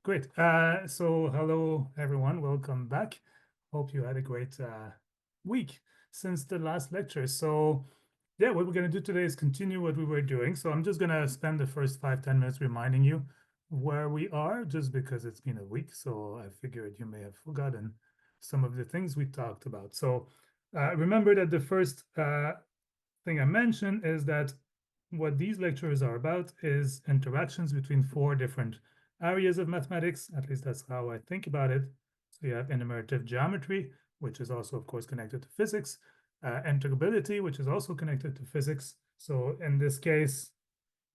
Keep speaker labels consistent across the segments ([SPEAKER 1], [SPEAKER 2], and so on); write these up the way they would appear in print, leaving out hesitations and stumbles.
[SPEAKER 1] Great. So hello, everyone. Welcome back. Hope you had a great week since the last lecture. So yeah, what we're going to do today is continue what we were doing. So I'm just going to spend the first 5-10 minutes reminding you where we are, just because it's been a week. So I figured you may have forgotten some of the things we talked about. So remember that the first thing I mentioned is that what these lectures are about is interactions between four different areas of mathematics. At least that's how I think about it. So you have enumerative geometry, which is also, of course, connected to physics, integrability, which is also connected to physics. So in this case,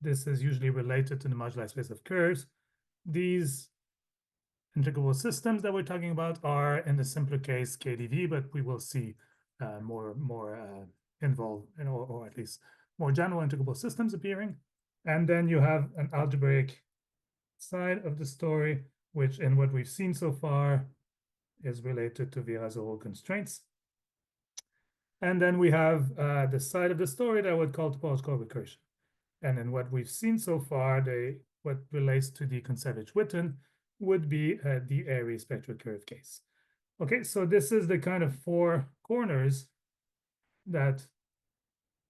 [SPEAKER 1] this is usually related to the moduli space of curves. These integrable systems that we're talking about are, in the simpler case, KDV, but we will see more involved, or at least more general integrable systems appearing. And then you have an algebraic side of the story, which in what we've seen so far is related to Virasoro constraints. And then we have the side of the story that I would call topological recursion. And in what we've seen so far, what relates to the Kontsevich-Witten would be the Airy spectral curve case. Okay, so this is the kind of four corners that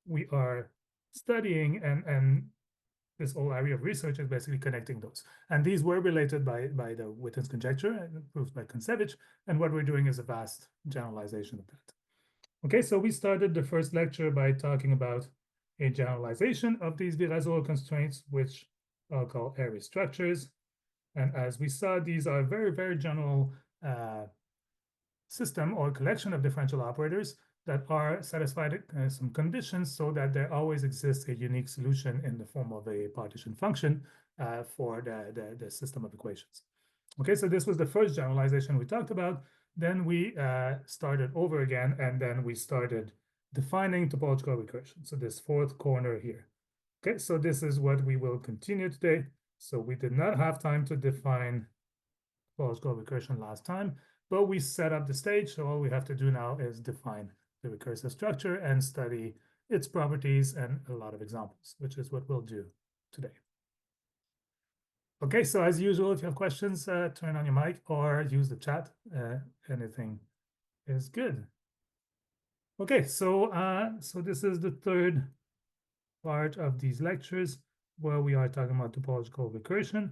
[SPEAKER 1] we are studying, and this whole area of research is basically connecting those. And these were related by the Witten's conjecture and proved by Kontsevich, and what we're doing is a vast generalization of that. Okay, so we started the first lecture by talking about a generalization of these Virasoro constraints, which I'll call Airy structures. And as we saw, these are very, very general system or collection of differential operators that are satisfied some conditions so that there always exists a unique solution in the form of a partition function for the system of equations. Okay, so this was the first generalization we talked about. Then we started over again, and then we started defining topological recursion. So this fourth corner here. Okay, so this is what we will continue today. So we did not have time to define topological recursion last time, but we set up the stage. So all we have to do now is define the recursive structure and study its properties and a lot of examples, which is what we'll do today. Okay, so as usual, if you have questions, turn on your mic or use the chat. Anything is good. Okay, so this is the third part of these lectures where we are talking about topological recursion.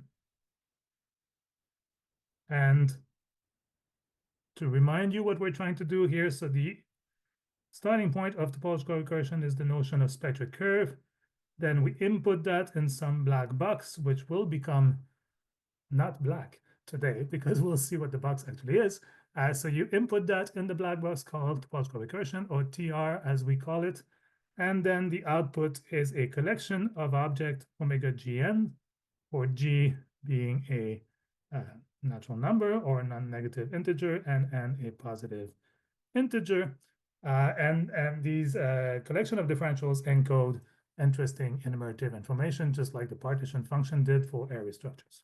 [SPEAKER 1] And to remind you what we're trying to do here, so the starting point of topological recursion is the notion of spectral curve. Then we input that in some black box, which will become not black today, because we'll see what the box actually is. So you input that in the black box called topological recursion, or TR as we call it. And then the output is a collection of object omega gn, or G being a natural number or a non-negative integer, and n a positive integer. And these collection of differentials encode interesting enumerative information, just like the partition function did for Airy structures.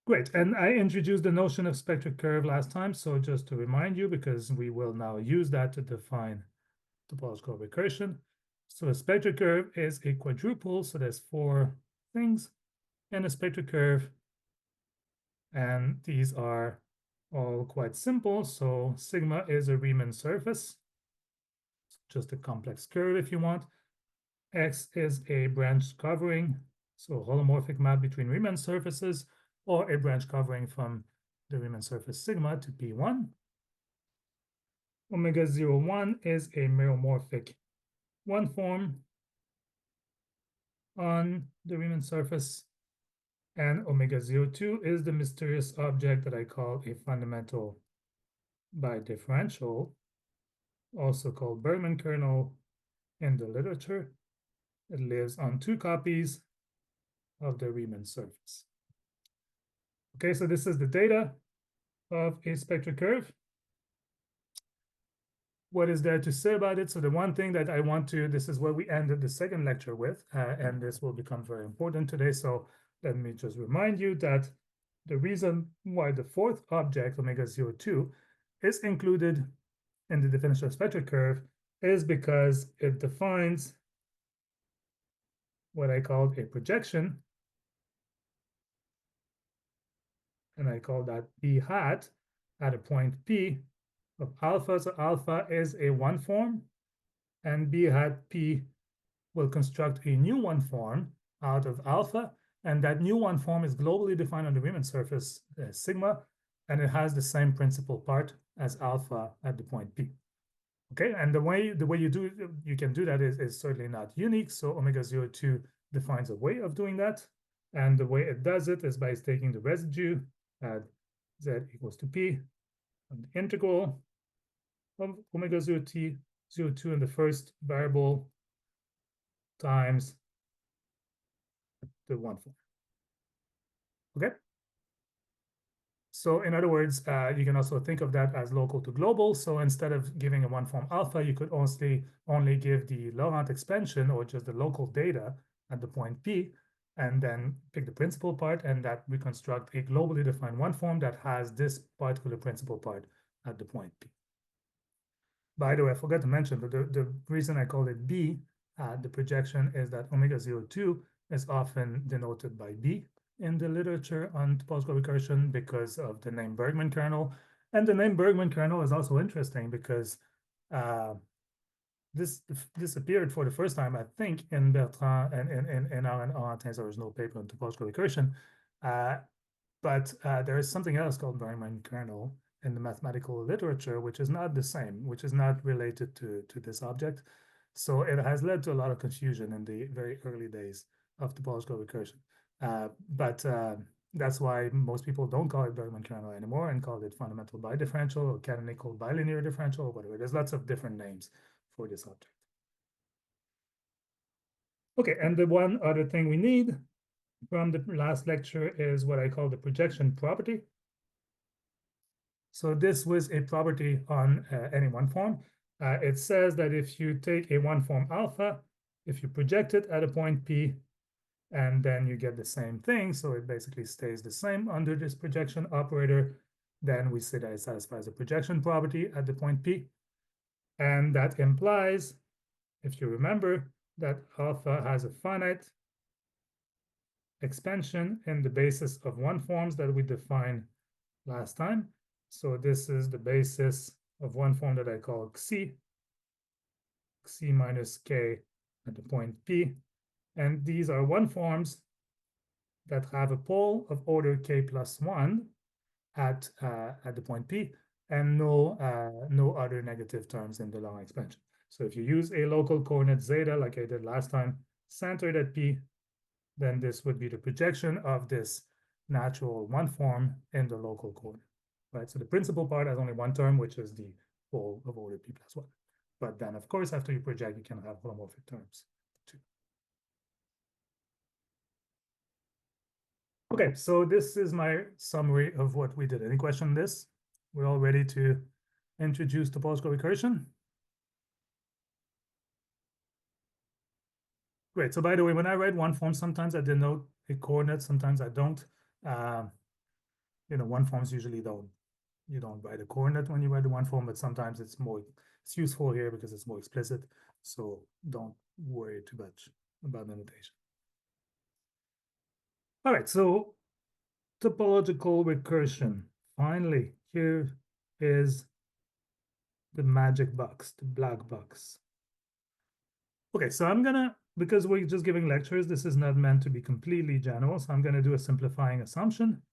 [SPEAKER 1] Great, and I introduced the notion of spectral curve last time, so just to remind you, because we will now use that to define topological recursion. So a spectral curve is a quadruple, so there's four things in a spectral curve, and these are all quite simple. So sigma is a Riemann surface, just a complex curve if you want. X is a branch covering, so holomorphic map between Riemann surfaces, or a branch covering from the Riemann surface sigma to P1. Omega 0, 1 is a meromorphic one form on the Riemann surface. And omega 0, 2 is the mysterious object that I call a fundamental bidifferential, also called Bergman kernel in the literature. It lives on 2 copies of the Riemann surface. Okay, so this is the data of a spectral curve. What is there to say about it? So the one thing that I want to, this is what we ended the second lecture with, and this will become very important today. So let me just remind you that the reason why the fourth object, omega 0, 2, is included in the definition of spectral curve is because it defines what I called a projection and I call that B hat at a point P of alpha. So alpha is a one form, and B hat P will construct a new one form out of alpha, and that new one form is globally defined on the Riemann surface sigma, and it has the same principal part as alpha at the point P. Okay, and the way you can do that is certainly not unique. So omega 02 defines a way of doing that, and the way it does it is by taking the residue at z equals to p, and the integral of omega 0t 02 in the first variable times the one form. Okay. So in other words, you can also think of that as local to global. So instead of giving a one form alpha, you could only give the Laurent expansion or just the local data at the point P, and then pick the principal part, and that reconstruct a globally defined one form that has this particular principal part at the point P. By the way, I forgot to mention, but the reason I call it B, the projection, is that omega 02 is often denoted by B in the literature on topological recursion because of the name Bergman kernel. And the name Bergman kernel is also interesting because this appeared for the first time, I think, in Bertrand and in Eynard-Orantin's original paper on topological recursion. But there is something else called Bergman kernel in the mathematical literature, which is not the same, which is not related to this object. So it has led to a lot of confusion in the very early days of topological recursion. But that's why most people don't call it Bergman kernel anymore and call it fundamental bidifferential or canonical bilinear differential or whatever. There's lots of different names for this object. Okay, and the one other thing we need from the last lecture is what I call the projection property. So this was a property on any one form. It says that if you take a one form alpha, if you project it at a point P, and then you get the same thing, so it basically stays the same under this projection operator, then we say that it satisfies the projection property at the point P. And that implies, if you remember, that alpha has a finite expansion in the basis of one forms that we defined last time. So this is the basis of one form that I call Xi minus K at the point P. And these are one forms that have a pole of order K plus 1 at the point P, and no other negative terms in the long expansion. So if you use a local coordinate zeta, like I did last time, centered at P, then this would be the projection of this natural one form in the local coordinate, right? So the principal part has only one term, which is the pole of order P plus 1. But then, of course, after you project, you can have holomorphic terms too. Okay, so this is my summary of what we did. Any question on this? We're all ready to introduce topological recursion? Great. So by the way, when I write one form, sometimes I denote a coordinate, sometimes I don't. One forms usually you don't write a coordinate when you write the one form, but sometimes it's useful here because it's more explicit. So don't worry too much about the notation. All right, so topological recursion. Finally, here is the magic box, the black box. Okay, so I'm gonna, because we're just giving lectures, this is not meant to be completely general, so I'm gonna do a simplifying assumption,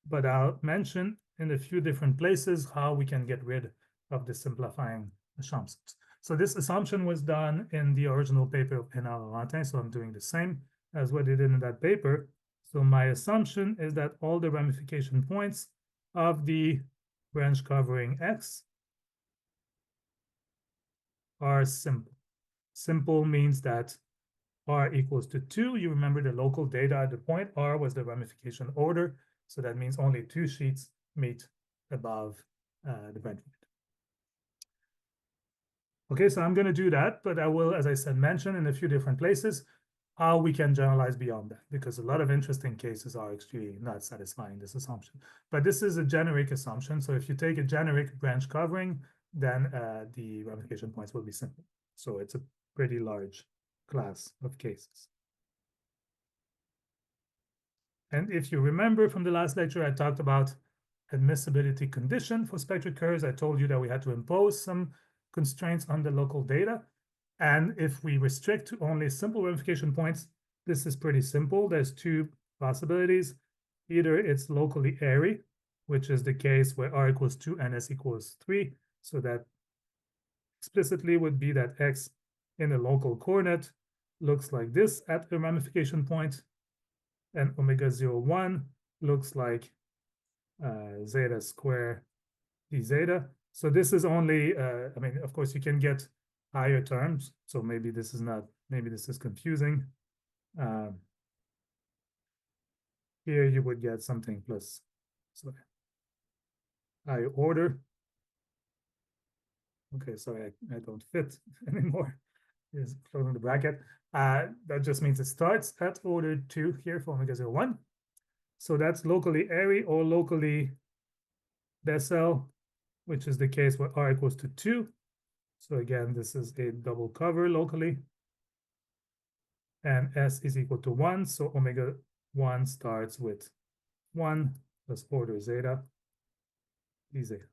[SPEAKER 1] but I'll mention in a few different places how we can get rid of the simplifying assumptions. So this assumption was done in the original paper of Eynard-Orantin, so I'm doing the same as what they did in that paper. So my assumption is that all the ramification points of the branch covering X are simple. Simple means that R equals to 2. You remember the local data at the point R was the ramification order. So that means only 2 sheets meet above the branch point. Okay, so I'm going to do that, but I will, as I said, mention in a few different places how we can generalize beyond that, because a lot of interesting cases are actually not satisfying this assumption. But this is a generic assumption. So if you take a generic branch covering, then the ramification points will be simple. So it's a pretty large class of cases. And if you remember from the last lecture, I talked about admissibility condition for spectral curves. I told you that we had to impose some constraints on the local data. And if we restrict to only simple ramification points, this is pretty simple. There's two possibilities. Either it's locally airy, which is the case where r equals 2 and s equals 3. So that explicitly would be that x in the local coordinate looks like this at a ramification point, and omega 0, 1 looks like zeta square d zeta. So this is only, I mean, of course, you can get higher terms. So maybe this is not, maybe this is confusing. Here you would get something plus, so higher order. Okay, sorry, I don't fit anymore. Is closing the bracket. That just means it starts at order 2 here for omega 0, 1. So that's locally airy or locally Bessel, which is the case where r equals to 2. So again, this is a double cover locally. And s is equal to 1. So omega 1 starts with 1 plus order zeta d zeta.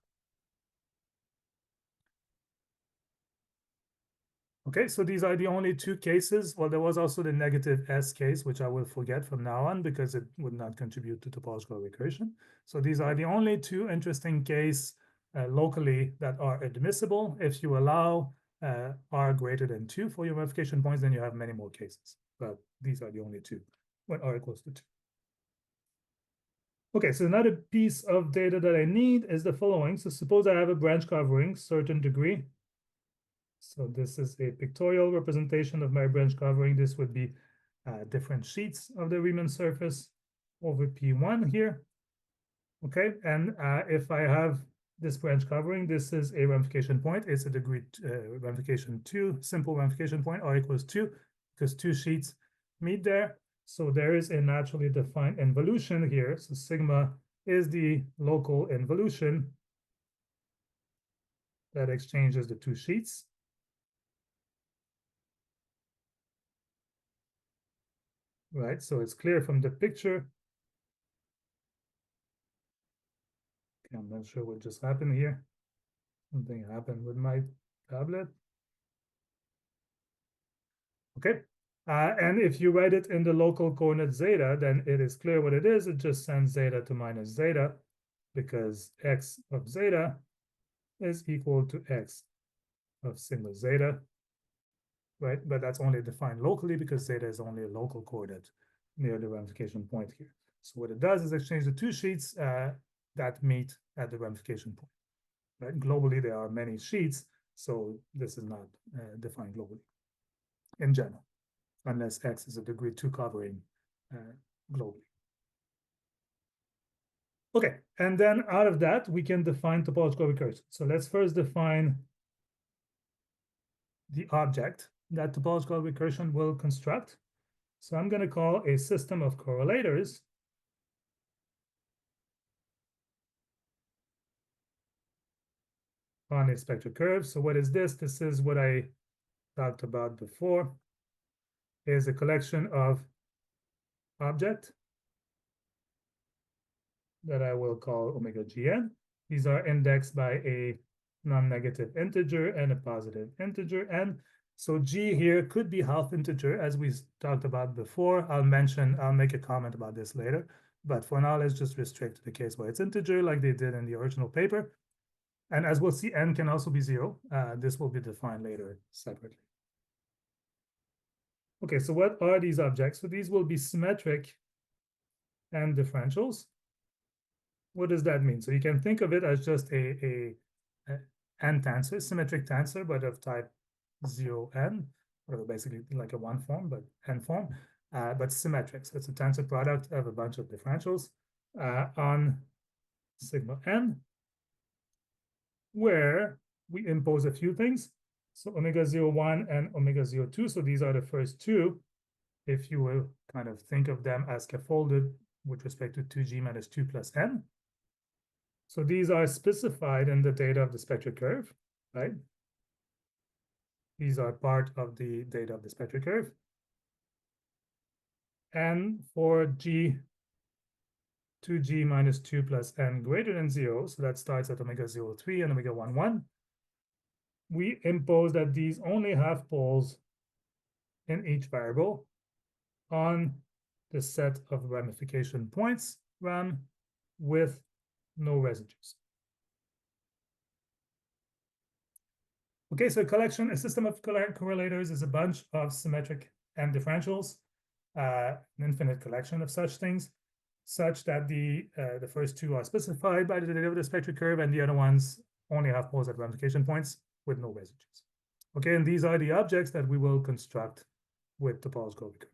[SPEAKER 1] Okay, so these are the only two cases. Well, there was also the negative S case, which I will forget from now on because it would not contribute to topological recursion. So these are the only two interesting cases locally that are admissible. If you allow R greater than 2 for your ramification points, then you have many more cases. But these are the only two when R equals to 2. Okay, so another piece of data that I need is the following. So suppose I have a branch covering certain degree. So this is a pictorial representation of my branch covering. This would be different sheets of the Riemann surface over P1 here. Okay, and if I have this branch covering, this is a ramification point. It's a degree ramification 2, simple ramification point, R equals 2, because two sheets meet there. So there is a naturally defined involution here. So sigma is the local involution that exchanges the two sheets. Right, so it's clear from the picture. Okay, I'm not sure what just happened here. Something happened with my tablet. Okay, and if you write it in the local coordinate zeta, then it is clear what it is. It just sends zeta to minus zeta because x of zeta is equal to x of sigma zeta, right? But that's only defined locally because zeta is only a local coordinate near the ramification point here. So what it does is exchange the two sheets that meet at the ramification point, right? Globally, there are many sheets, so this is not defined globally in general, unless X is a degree 2 covering globally. Okay, and then out of that, we can define topological recursion. So let's first define the object that topological recursion will construct. So I'm going to call a system of correlators on a spectral curve. So what is this? This is what I talked about before, is a collection of object that I will call omega gn. These are indexed by a non-negative integer and a positive integer n. So g here could be half integer, as we talked about before. I'll make a comment about this later. But for now, let's just restrict to the case where it's integer, like they did in the original paper. And as we'll see, n can also be 0. This will be defined later separately. Okay, so what are these objects? So these will be symmetric and differentials. What does that mean? So you can think of it as just a n tensor, symmetric tensor, but of type 0n, or basically like a 1 form, but n form, but symmetric. So it's a tensor product of a bunch of differentials on sigma n, where we impose a few things. So omega 0, 1 and omega 0, 2. So these are the first two, if you will kind of think of them as scaffolded with respect to 2g minus 2 plus n. So these are specified in the data of the spectral curve, right? These are part of the data of the spectral curve. And for g 2g minus 2 plus n greater than 0, so that starts at omega 0, 3 and omega 1, 1, we impose that these only have poles in each variable on the set of ramification points, RAM, with no residues. Okay, so a system of correlators is a bunch of symmetric M differentials, an infinite collection of such things, such that the first two are specified by the derivative spectral curve, and the other ones only have poles at ramification points with no residues. Okay, and these are the objects that we will construct with topological recursion.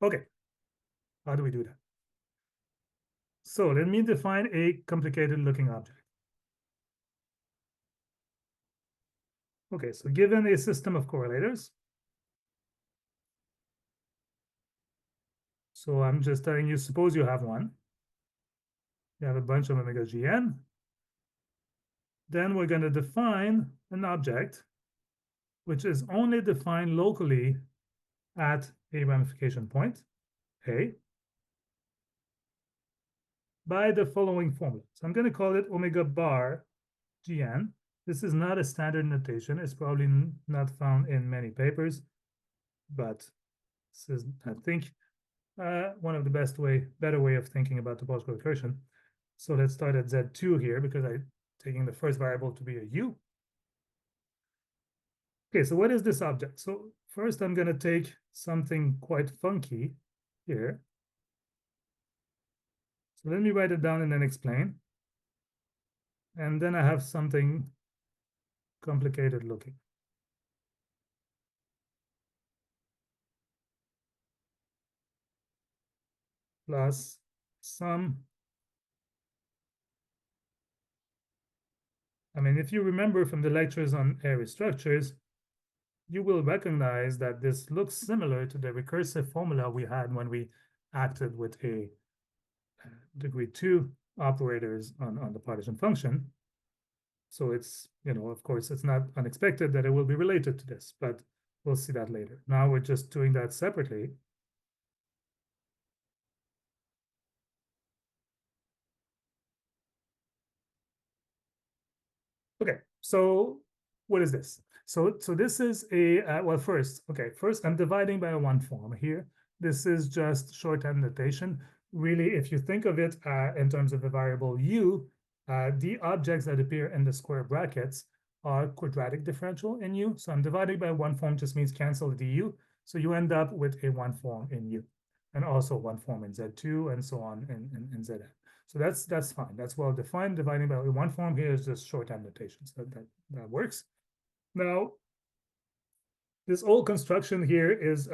[SPEAKER 1] Okay, how do we do that? So let me define a complicated looking object. Okay, so given a system of correlators, so I'm just telling you, suppose you have one. You have a bunch of omega gn. Then we're going to define an object which is only defined locally at a ramification point, A, by the following formula. So I'm going to call it omega bar gn. This is not a standard notation. It's probably not found in many papers, but this is, I think, one of the better way of thinking about topological recursion. So let's start at Z2 here because I'm taking the first variable to be a U. Okay, so what is this object? So first I'm going to take something quite funky here. So let me write it down and then explain. And then I have something complicated looking. Plus some. I mean, if you remember from the lectures on area structures, you will recognize that this looks similar to the recursive formula we had when we acted with a degree 2 operators on the partition function. So it's, of course, it's not unexpected that it will be related to this, but we'll see that later. Now we're just doing that separately. Okay, so what is this? So this is a, well, first I'm dividing by a one form here. This is just shorthand notation. Really, if you think of it in terms of the variable u, the objects that appear in the square brackets are quadratic differential in u. So I'm dividing by one form just means cancel the du. So you end up with a one form in u, and also one form in Z2, and so on in Zn. So that's fine. That's well defined. Dividing by one form here is just shorthand notation. So that works. Now, this whole construction here is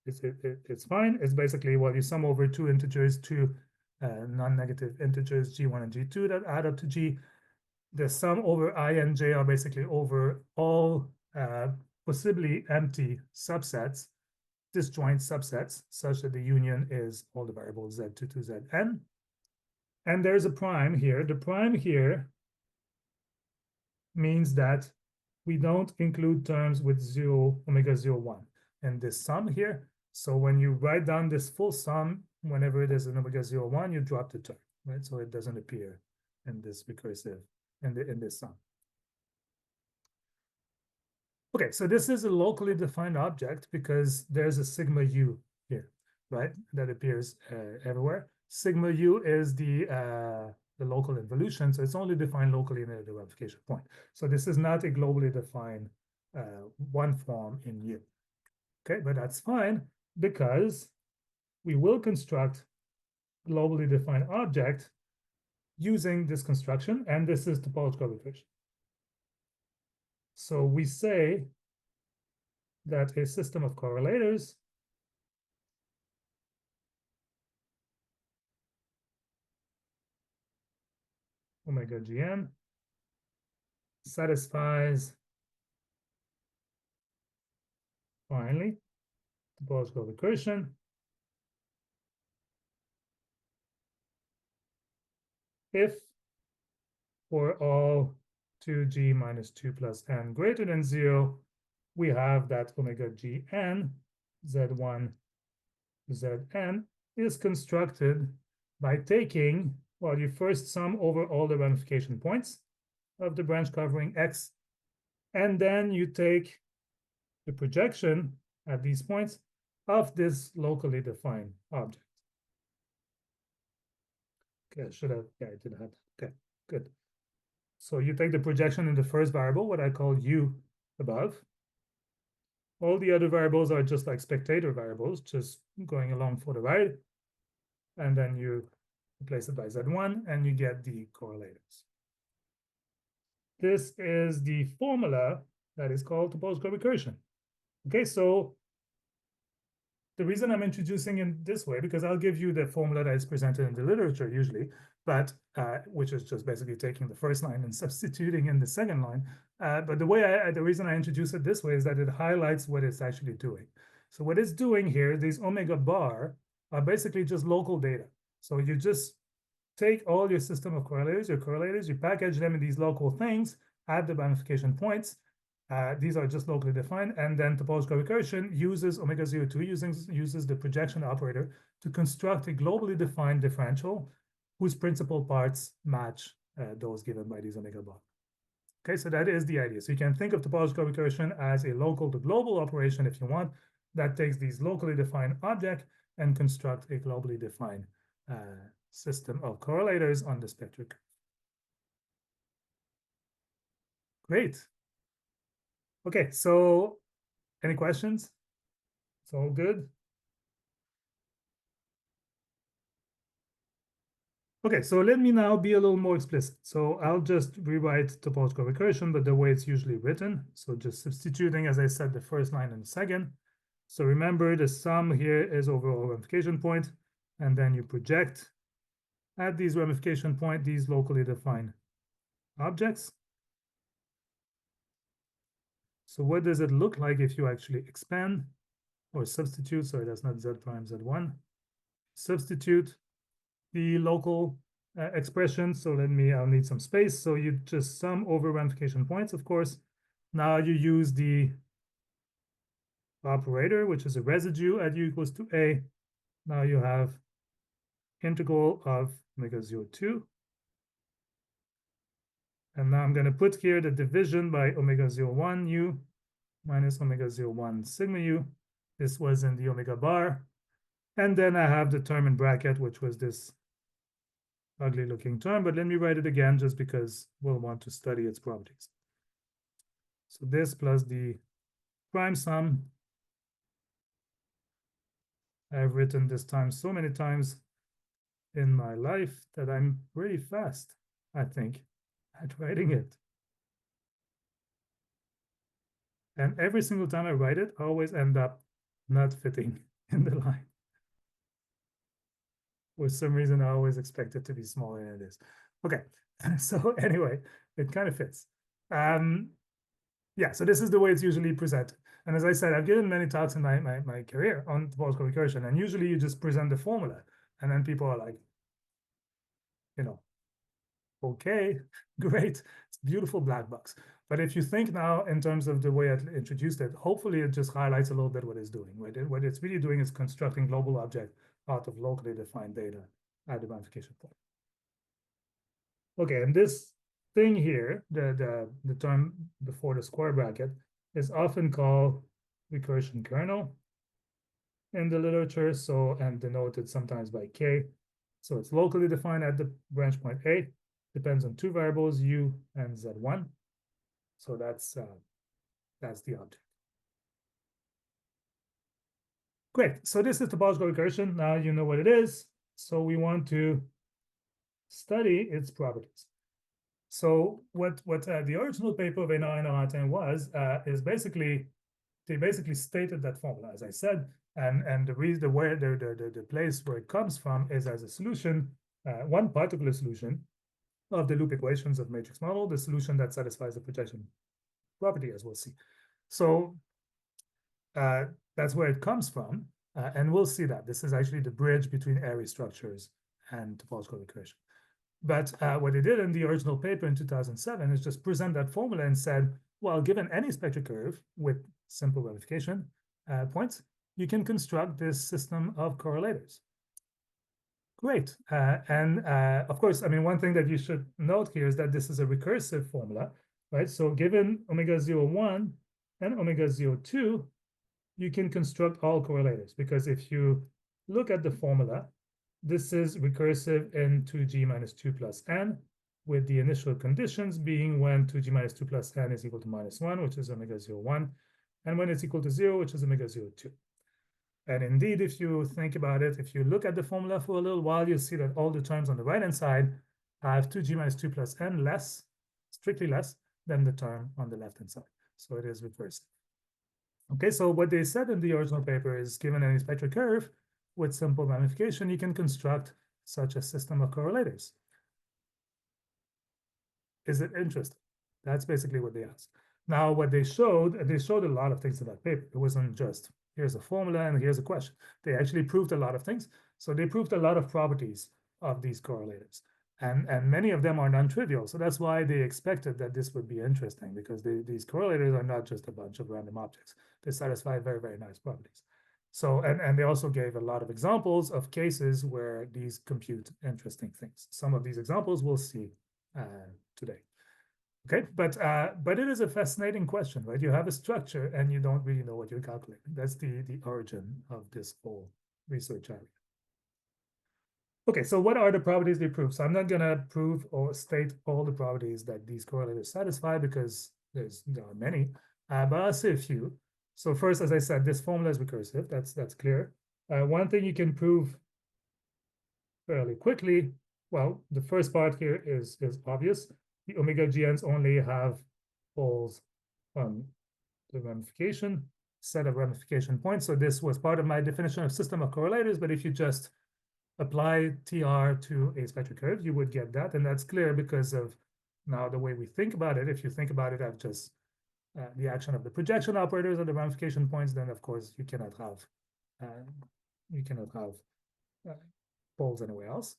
[SPEAKER 1] it's fine. It's basically, well, you sum over two integers, two non-negative integers, g1 and g2 that add up to g. The sum over I and j are basically over all possibly empty subsets, disjoint subsets, such that the union is all the variables z2 to zn. And there's a prime here. The prime here means that we don't include terms with 0, omega 0, 1 in this sum here. So when you write down this full sum, whenever it is an omega 0, 1, you drop the term, right? So it doesn't appear in this recursive, in this sum. Okay, so this is a locally defined object because there's a sigma u here, right? That appears everywhere. Sigma u is the local involution, so it's only defined locally near the ramification point. So this is not a globally defined one form in u. Okay, but that's fine because we will construct globally defined object using this construction, and this is topological recursion. So we say that a system of correlators omega gn satisfies finally topological recursion if for all 2g minus 2 plus n greater than 0, we have that omega gn Z1, Zn is constructed by taking, well, you first sum over all the ramification points of the branch covering X, and then you take the projection at these points of this locally defined object. Okay, I should have, yeah, I did have, okay, good. So you take the projection in the first variable, what I call U above. All the other variables are just like spectator variables, just going along for the ride. And then you replace it by Z1 and you get the correlators. This is the formula that is called topological recursion. Okay, so the reason I'm introducing it this way, because I'll give you the formula that is presented in the literature usually, but which is just basically taking the first line and substituting in the second line. But the reason I introduce it this way is that it highlights what it's actually doing. So what it's doing here, these omega bar are basically just local data. So you just take all your system of correlators, you package them in these local things, add the ramification points. These are just locally defined, and then topological recursion uses omega 02, uses the projection operator to construct a globally defined differential whose principal parts match those given by these omega bar. Okay, so that is the idea. So you can think of topological recursion as a local to global operation if you want, that takes these locally defined object and construct a globally defined system of correlators on the spectral curve. Great. Okay, so any questions? It's all good? Okay, so let me now be a little more explicit. So I'll just rewrite topological recursion, but the way it's usually written. So just substituting, as I said, the first line and the second. So remember, the sum here is overall ramification point, and then you project at these ramification point, these locally defined objects. So what does it look like if you actually expand or substitute? Sorry, that's not Z prime Z1. Substitute the local expression. So I'll need some space. So you just sum over ramification points, of course. Now you use the operator, which is a residue at U equals to A. Now you have integral of omega 02. And now I'm going to put here the division by omega 01 u minus omega 01 sigma u. This was in the omega bar. And then I have the term in bracket, which was this ugly looking term, but let me write it again just because we'll want to study its properties. So this plus the prime sum. I've written this time so many times in my life that I'm pretty fast, I think, at writing it. And every single time I write it, I always end up not fitting in the line. For some reason, I always expect it to be smaller than it is. Okay, so anyway, it kind of fits. Yeah, so this is the way it's usually presented. And as I said, I've given many talks in my career on topological recursion, and usually you just present the formula, and then people are like, you know, okay, great, it's a beautiful black box. But if you think now in terms of the way I introduced it, hopefully it just highlights a little bit what it's doing. Right? What it's really doing is constructing global object out of locally defined data at the ramification point. Okay, and this thing here, the term before the square bracket, is often called recursion kernel in the literature, so and denoted sometimes by K. So it's locally defined at the branch point A, depends on two variables, U and Z1. So that's the object. Great, so this is topological recursion. Now you know what it is. So we want to study its properties. So what the original paper of Eynard-Orantin was is basically, they basically stated that formula, as I said, and the reason where the place where it comes from is as a solution, one particular solution of the loop equations of matrix model, the solution that satisfies the projection property, as we'll see. So that's where it comes from, and we'll see that this is actually the bridge between Airy structures and topological recursion. But what they did in the original paper in 2007 is just present that formula and said, well, given any spectral curve with simple ramification points, you can construct this system of correlators. Great. And of course, I mean, one thing that you should note here is that this is a recursive formula, right? So given omega 0,1 and omega 0,2, you can construct all correlators, because if you look at the formula, this is recursive in 2g minus 2 plus n, with the initial conditions being when 2g minus 2 plus n is equal to -1, which is omega 0,1, and when it's equal to 0, which is omega 0,2. And indeed, if you think about it, if you look at the formula for a little while, you'll see that all the terms on the right-hand side have 2g minus 2 plus n less, strictly less, than the term on the left-hand side. So it is recursive. Okay, so what they said in the original paper is, given any spectral curve with simple ramification, you can construct such a system of correlators. Is it interesting? That's basically what they asked. Now, what they showed a lot of things in that paper. It wasn't just, here's a formula and here's a question. They actually proved a lot of things. So they proved a lot of properties of these correlators. And many of them are non-trivial. So that's why they expected that this would be interesting, because these correlators are not just a bunch of random objects. They satisfy very, very nice properties. So, and they also gave a lot of examples of cases where these compute interesting things. Some of these examples we'll see today. Okay, but it is a fascinating question, right? You have a structure and you don't really know what you're calculating. That's the origin of this whole research area. Okay, so what are the properties they prove? So I'm not gonna prove or state all the properties that these correlators satisfy, because there are many, but I'll say a few. So first, as I said, this formula is recursive. That's clear. One thing you can prove fairly quickly. Well, the first part here is obvious. The omega GNs only have poles on the ramification, set of ramification points. So this was part of my definition of system of correlators, but if you just apply TR to a spectral curve, you would get that. And that's clear because of now the way we think about it. If you think about it as just the action of the projection operators at the ramification points, then of course you cannot have poles anywhere else.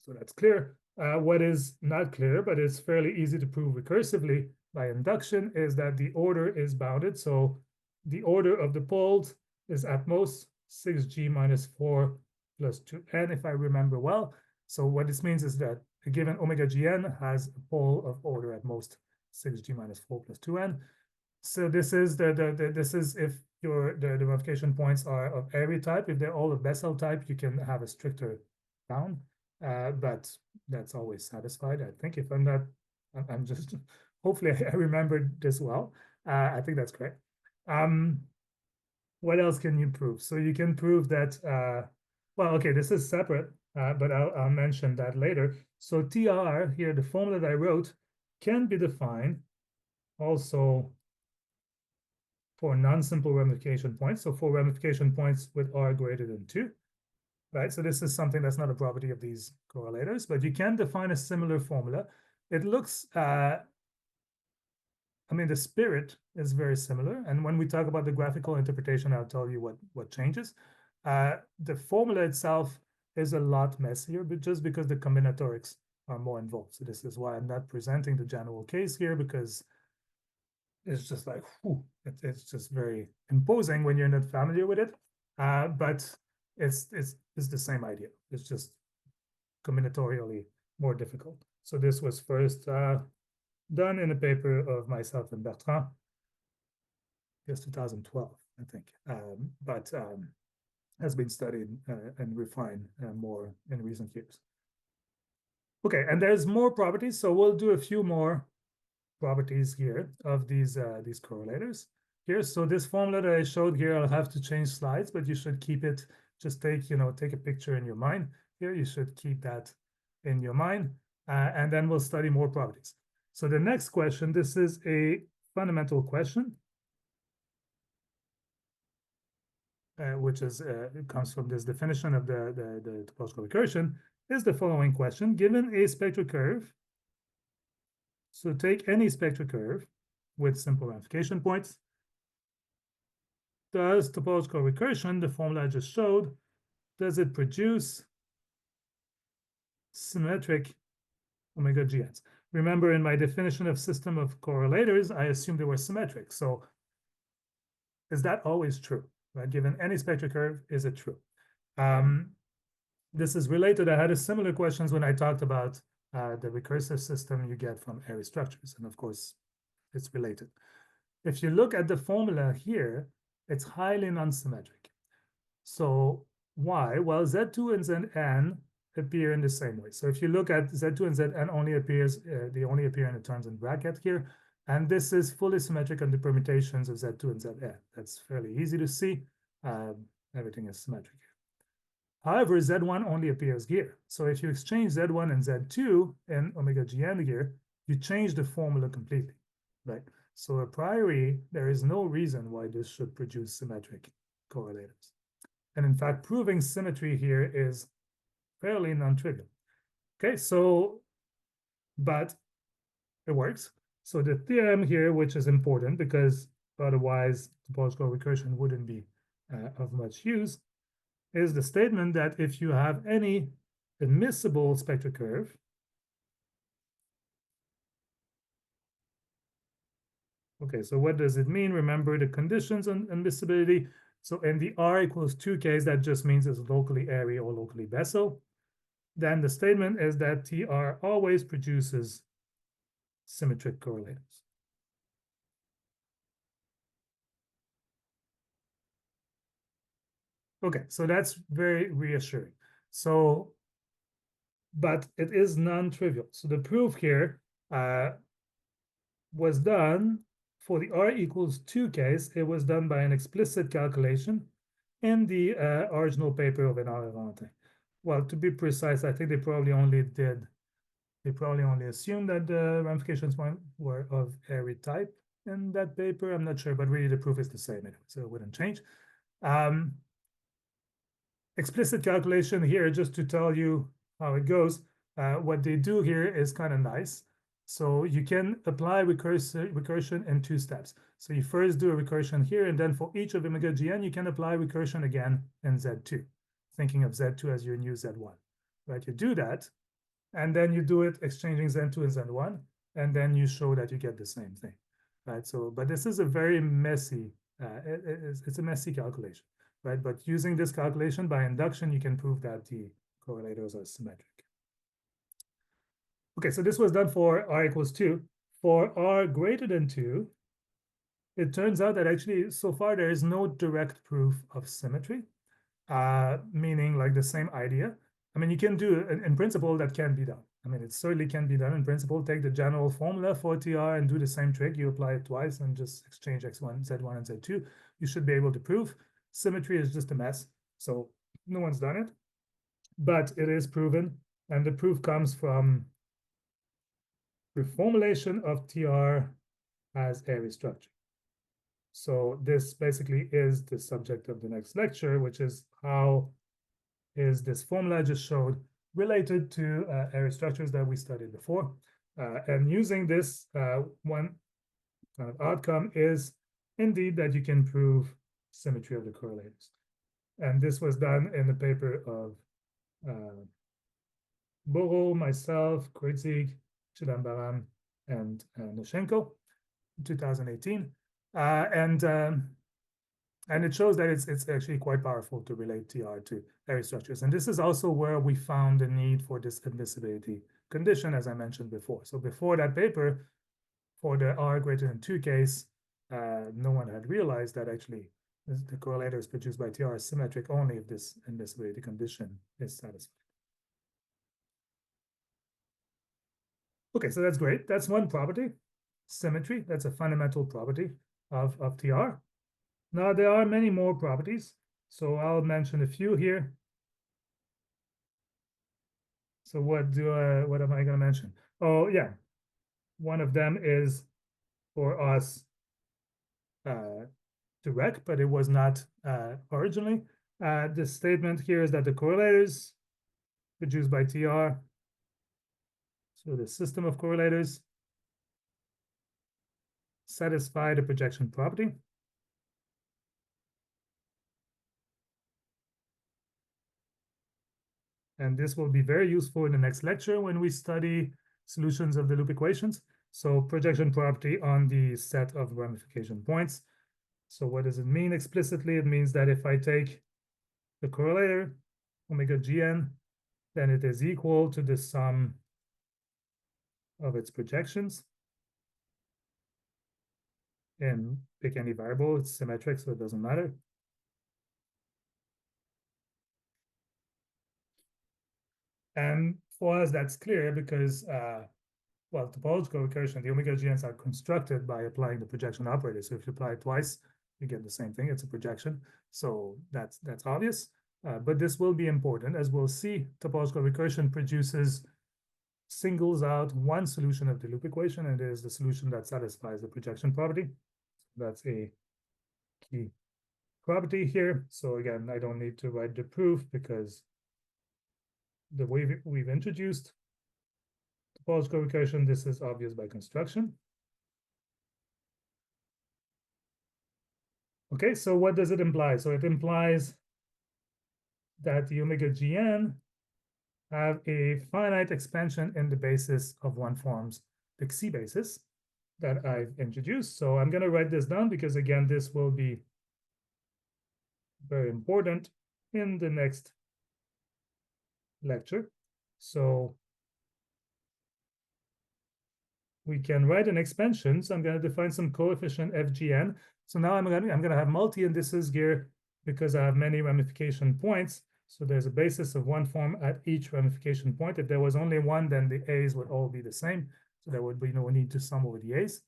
[SPEAKER 1] So that's clear. What is not clear, but it's fairly easy to prove recursively by induction, is that the order is bounded. So the order of the poles is at most 6g minus 4 plus 2n, if I remember well. So what this means is that a given omega gn has a pole of order at most 6g minus 4 plus 2n. So this is this is if the ramification points are of every type. If they're all of Bessel type, you can have a stricter bound. But that's always satisfied. I think if I'm not, I'm just, hopefully I remembered this well. I think that's correct. What else can you prove? So you can prove that, well, okay, this is separate, but I'll mention that later. So TR here, the formula that I wrote, can be defined also for non-simple ramification points. So for ramification points with R greater than 2. Right, so this is something that's not a property of these correlators, but you can define a similar formula. It looks, I mean, the spirit is very similar. And when we talk about the graphical interpretation, I'll tell you what changes. The formula itself is a lot messier, but just because the combinatorics are more involved. So this is why I'm not presenting the general case here, because it's just like, whew, it's just very imposing when you're not familiar with it. But it's the same idea. It's just combinatorially more difficult. So this was first done in a paper of myself and Bertrand. Yes, 2012, I think, but has been studied and refined more in recent years. Okay, and there's more properties. So we'll do a few more properties here of these correlators here. So this formula that I showed here, I'll have to change slides, but you should keep it. Just take a picture in your mind here. You should keep that in your mind, and then we'll study more properties. So the next question, this is a fundamental question, which is it comes from this definition of the topological recursion, is the following question. Given a spectral curve, so take any spectral curve with simple ramification points, does topological recursion, the formula I just showed, does it produce symmetric omega GNs? Remember, in my definition of system of correlators, I assumed they were symmetric. So is that always true? right? Given any spectral curve, is it true? This is related. I had a similar questions when I talked about the recursive system you get from array structures, and of course, it's related. If you look at the formula here, it's highly non-symmetric. So why? Well, Z2 and Zn appear in the same way. So if you look at Z2 and Zn only appears, they only appear in the terms in bracket here. And this is fully symmetric on the permutations of Z2 and Zn. That's fairly easy to see. Everything is symmetric here. However, Z1 only appears here. So if you exchange Z1 and Z2 in omega Gn here, you change the formula completely, right? So a priori, there is no reason why this should produce symmetric correlators. And in fact, proving symmetry here is fairly non-trivial. Okay, so, but it works. So the theorem here, which is important because otherwise topological recursion wouldn't be of much use, is the statement that if you have any admissible spectral curve, okay, so what does it mean? Remember the conditions on admissibility. So in the R equals 2 case, that just means it's locally airy or locally Bessel. Then the statement is that TR always produces symmetric correlators. Okay, so that's very reassuring. So, but it is non-trivial. So the proof here was done for the R equals 2 case. It was done by an explicit calculation in the original paper of Eynard-Orantin. Well, to be precise, I think they probably only assumed that the ramifications were of airy type in that paper. I'm not sure, but really the proof is the same anyway, so it wouldn't change. Explicit calculation here, just to tell you how it goes. What they do here is kind of nice. So you can apply recursion in 2 steps. So you first do a recursion here, and then for each of omega Gn, you can apply recursion again in Z2, thinking of Z2 as your new Z1, right? You do that, and then you do it exchanging Z2 and Z1, and then you show that you get the same thing, right? So, but this is a very messy, it's a messy calculation, right? But using this calculation by induction, you can prove that the correlators are symmetric. Okay, so this was done for R equals 2. For R greater than 2, it turns out that actually so far there is no direct proof of symmetry, meaning like the same idea. I mean, you can do, in principle, that can be done. I mean, it certainly can be done in principle. Take the general formula for TR and do the same trick. You apply it twice and just exchange X1, Z1, and Z2. You should be able to prove. Symmetry is just a mess. So no one's done it, but it is proven. And the proof comes from reformulation of TR as airy structure. So this basically is the subject of the next lecture, which is how is this formula I just showed related to airy structures that we studied before. And using this, one kind of outcome is indeed that you can prove symmetry of the correlators. And this was done in the paper of Boro, myself, Kreutzig, Chidambaram, and Noshenko in 2018. And it shows that it's actually quite powerful to relate TR to airy structures. And this is also where we found the need for this admissibility condition, as I mentioned before. So before that paper, for the R greater than 2 case, no one had realized that actually the correlators produced by TR are symmetric only if this admissibility condition is satisfied. Okay, so that's great. That's one property, symmetry. That's a fundamental property of TR. Now, there are many more properties, so I'll mention a few here. So what am I going to mention? Oh, yeah. One of them is for us direct, but it was not originally. The statement here is that the correlators produced by TR, so the system of correlators, satisfy the projection property. And this will be very useful in the next lecture when we study solutions of the loop equations. So projection property on the set of ramification points. So what does it mean explicitly? It means that if I take the correlator, omega gn, then it is equal to the sum of its projections. And pick any variable, it's symmetric, so it doesn't matter. And for us, that's clear because, well, topological recursion, the omega GNs are constructed by applying the projection operator. So if you apply it twice, you get the same thing. It's a projection. So that's obvious. But this will be important. As we'll see, topological recursion produces, singles out one solution of the loop equation, and it is the solution that satisfies the projection property. That's a key property here. So again, I don't need to write the proof because the way we've introduced topological recursion, this is obvious by construction. Okay, so what does it imply? So it implies that the omega gn have a finite expansion in the basis of one form's the Xi basis that I've introduced. So I'm going to write this down because, again, this will be very important in the next lecture. So we can write an expansion. So I'm going to define some coefficient FGN. So now I'm going to have multi-indices here because I have many ramification points. So there's a basis of one form at each ramification point. If there was only one, then the A's would all be the same. So there would be no need to sum over the A's.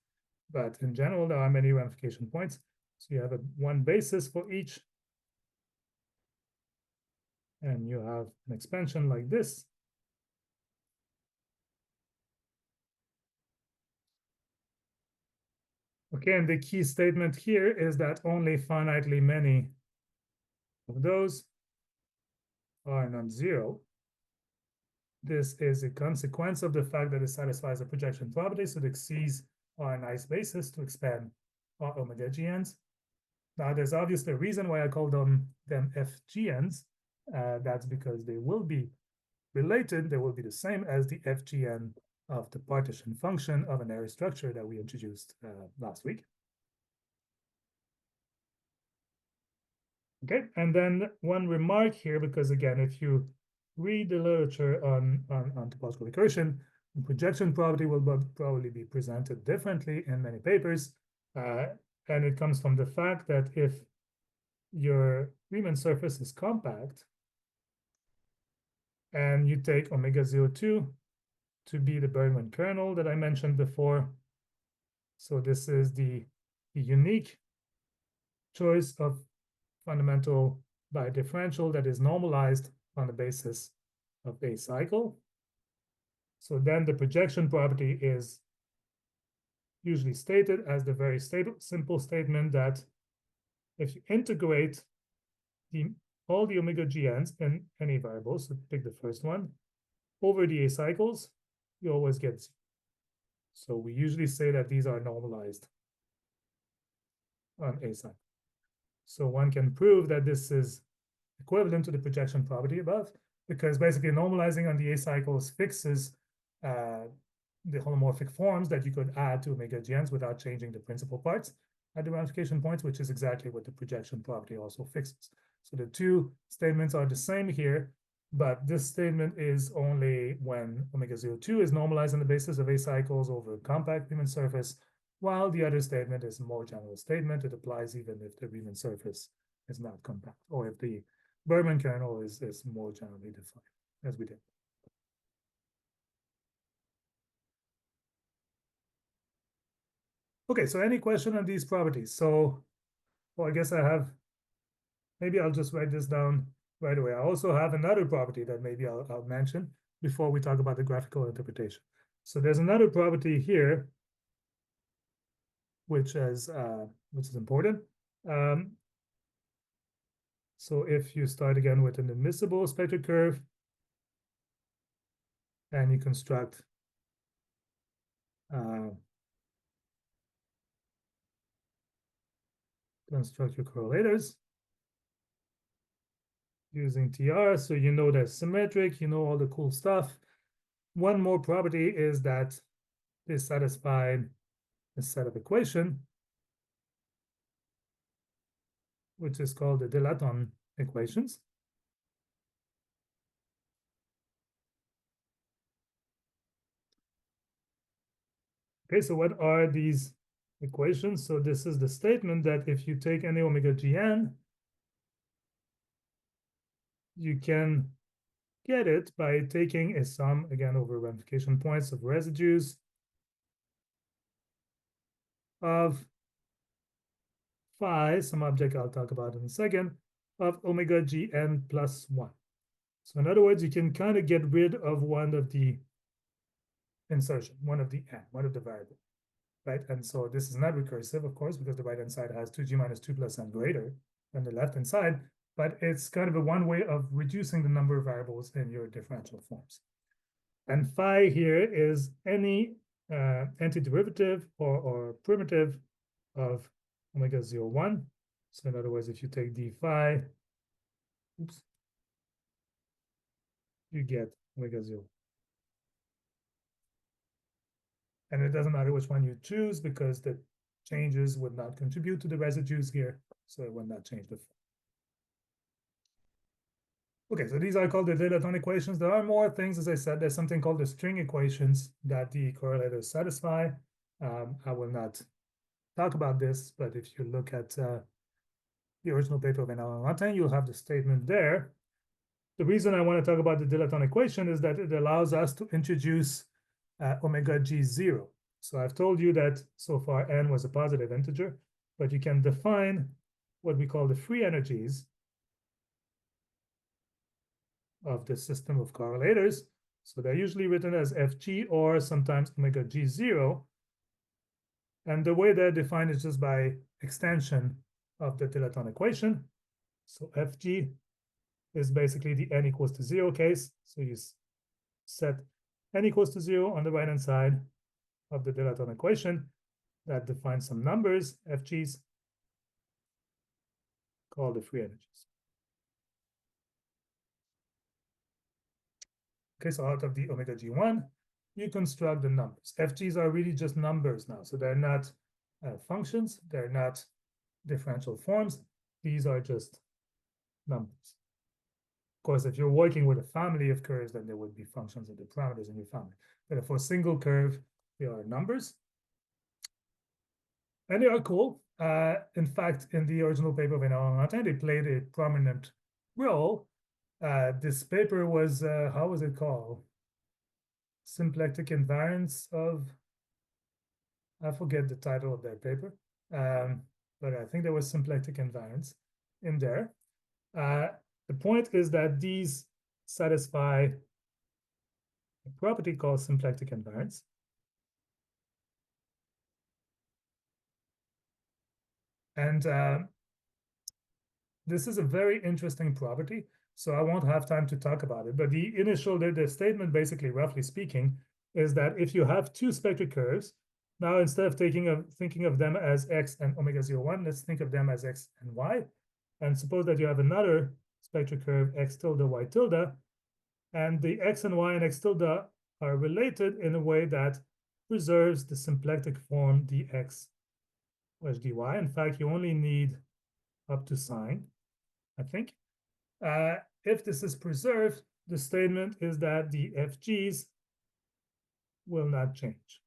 [SPEAKER 1] But in general, there are many ramification points. So you have one basis for each. And you have an expansion like this. Okay, and the key statement here is that only finitely many of those are non-zero. This is a consequence of the fact that it satisfies the projection property, so the X's are a nice basis to expand our omega GNs. Now, there's obviously a reason why I call them FGNs. That's because they will be related, they will be the same as the FGN of the partition function of an array structure that we introduced last week. Okay, and then one remark here, because again, if you read the literature on topological recursion, the projection property will probably be presented differently in many papers. And it comes from the fact that if your Riemann surface is compact, and you take omega 02 to be the Bergman kernel that I mentioned before. So this is the unique choice of fundamental bidifferential that is normalized on the basis of a cycle. So then the projection property is usually stated as the very simple statement that if you integrate all the omega GNs in any variable, so pick the first one, over the A cycles, you always get zero. So we usually say that these are normalized on A cycle. So one can prove that this is equivalent to the projection property above, because basically normalizing on the A cycles fixes the holomorphic forms that you could add to omega GNs without changing the principal parts at the ramification points, which is exactly what the projection property also fixes. So the two statements are the same here, but this statement is only when omega 02 is normalized on the basis of A cycles over a compact Riemann surface, while the other statement is a more general statement. It applies even if the Riemann surface is not compact, or if the Bergman kernel is more generally defined, as we did. Okay, so any question on these properties? So, well, I guess maybe I'll just write this down right away. I also have another property that maybe I'll mention before we talk about the graphical interpretation. So there's another property here, which is important. So if you start again with an admissible spectral curve, and you construct your correlators using TR, so you know they're symmetric, you know all the cool stuff. One more property is that they satisfy a set of equation which is called the Latam equations. Okay, so what are these equations? So this is the statement that if you take any omega gn, you can get it by taking a sum, again, over ramification points of residues of phi, some object I'll talk about in a second, of omega gn plus 1. So in other words, you can kind of get rid of one of the insertion, one of the n, one of the variable, right? And so this is not recursive, of course, because the right-hand side has 2g minus 2 plus n greater than the left-hand side, but it's kind of a one way of reducing the number of variables in your differential forms. And phi here is any antiderivative or primitive of omega 0, 1. So in other words, if you take d phi, oops, you get omega 0. And it doesn't matter which one you choose because the changes would not contribute to the residues here, so it would not change the. Okay, so these are called the Latam equations. There are more things, as I said. There's something called the string equations that the correlators satisfy. I will not talk about this, but if you look at the original paper of Eynard-Orantin, you'll have the statement there. The reason I want to talk about the Latam equation is that it allows us to introduce omega g0. So I've told you that so far n was a positive integer, but you can define what we call the free energies of the system of correlators. So they're usually written as Fg or sometimes omega g0. And the way they're defined is just by extension of the Latam equation. So Fg is basically the n equals to 0 case. So you set n equals to 0 on the right-hand side of the Latam equation that defines some numbers, Fg's, called the free energies. Okay, so out of the omega g1, you construct the numbers. Fg's are really just numbers now. So they're not functions. They're not differential forms. These are just numbers. Of course, if you're working with a family of curves, then there would be functions of the parameters in your family. But for a single curve, they are numbers. And they are cool. In fact, in the original paper of Eynard-Orantin, they played a prominent role. This paper was, how was it called? Symplectic invariance of, I forget the title of their paper, but I think there was symplectic invariance in there. The point is that these satisfy a property called symplectic invariance. And this is a very interesting property. So I won't have time to talk about it. But the statement, basically, roughly speaking, is that if you have two spectral curves, now instead of thinking of them as x and omega 0, 1, let's think of them as x and y. And suppose that you have another spectral curve, x tilde, y tilde, and the x and y and x tilde are related in a way that preserves the symplectic form dx plus dy. In fact, you only need up to sign, I think. If this is preserved, the statement is that the FGs will not change.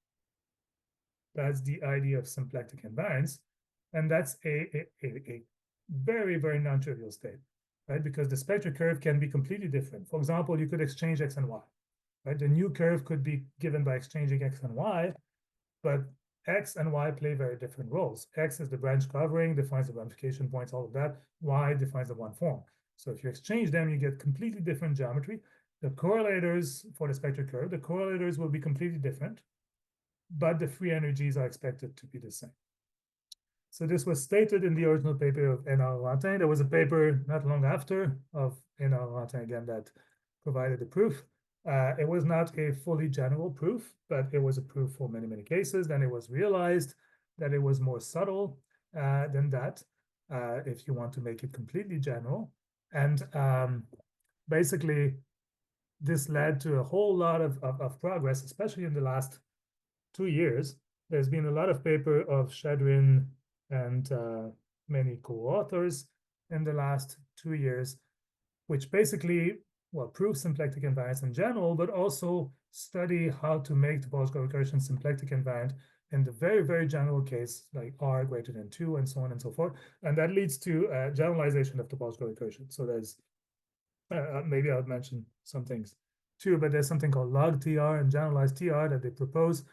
[SPEAKER 1] That's the idea of symplectic invariance. And that's a very, very non-trivial state, right? Because the spectral curve can be completely different. For example, you could exchange x and y, right? The new curve could be given by exchanging x and y, but x and y play very different roles. X is the branch covering, defines the ramification points, all of that. Y defines the one form. So if you exchange them, you get completely different geometry. The correlators for the spectral curve, the correlators will be completely different, but the free energies are expected to be the same. So this was stated in the original paper of Eynard-Orantin. There was a paper not long after of Eynard-Orantin again that provided the proof. It was not a fully general proof, but it was a proof for many, many cases. Then it was realized that it was more subtle than that, if you want to make it completely general. And basically, this led to a whole lot of progress, especially in the last 2 years. There's been a lot of paper of Shadrin and many co-authors in the last 2 years, which basically, well, proves symplectic invariance in general, but also study how to make topological recursion symplectic invariant in the very, very general case, like R greater than 2 and so on and so forth. And that leads to generalization of topological recursion. So there's, maybe I'll mention some things too, but there's something called log TR and generalized TR that they propose,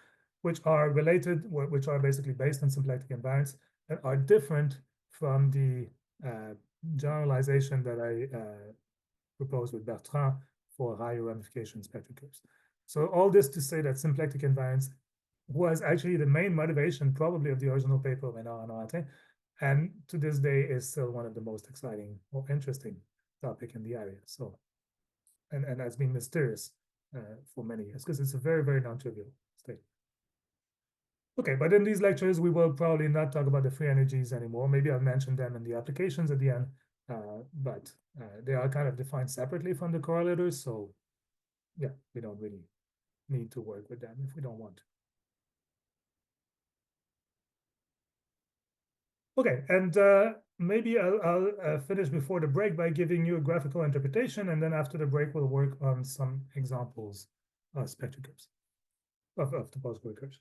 [SPEAKER 1] which are related, which are basically based on symplectic invariance and are different from the generalization that I proposed with Bertrand for higher ramification spectral curves. So all this to say that symplectic invariance was actually the main motivation probably of the original paper of Eynard-Orantin, and to this day is still one of the most exciting or interesting topic in the area. So, and has been mysterious for many years because it's a very, very non-trivial state. Okay, but in these lectures, we will probably not talk about the free energies anymore. Maybe I'll mention them in the applications at the end, but they are kind of defined separately from the correlators. So yeah, we don't really need to work with them if we don't want to. Okay, and maybe I'll finish before the break by giving you a graphical interpretation, and then after the break, we'll work on some examples of spectral curves of topological recursion.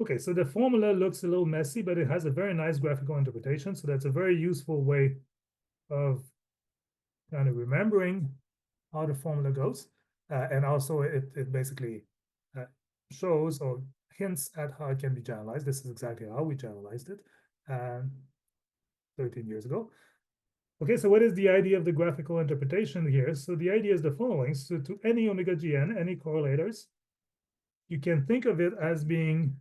[SPEAKER 1] Okay, so the formula looks a little messy, but it has a very nice graphical interpretation. So that's a very useful way of kind of remembering how the formula goes. And also it basically shows or hints at how it can be generalized. This is exactly how we generalized it 13 years ago. Okay, so what is the idea of the graphical interpretation here? So the idea is the following. So to any omega gn, any correlators, you can think of it as being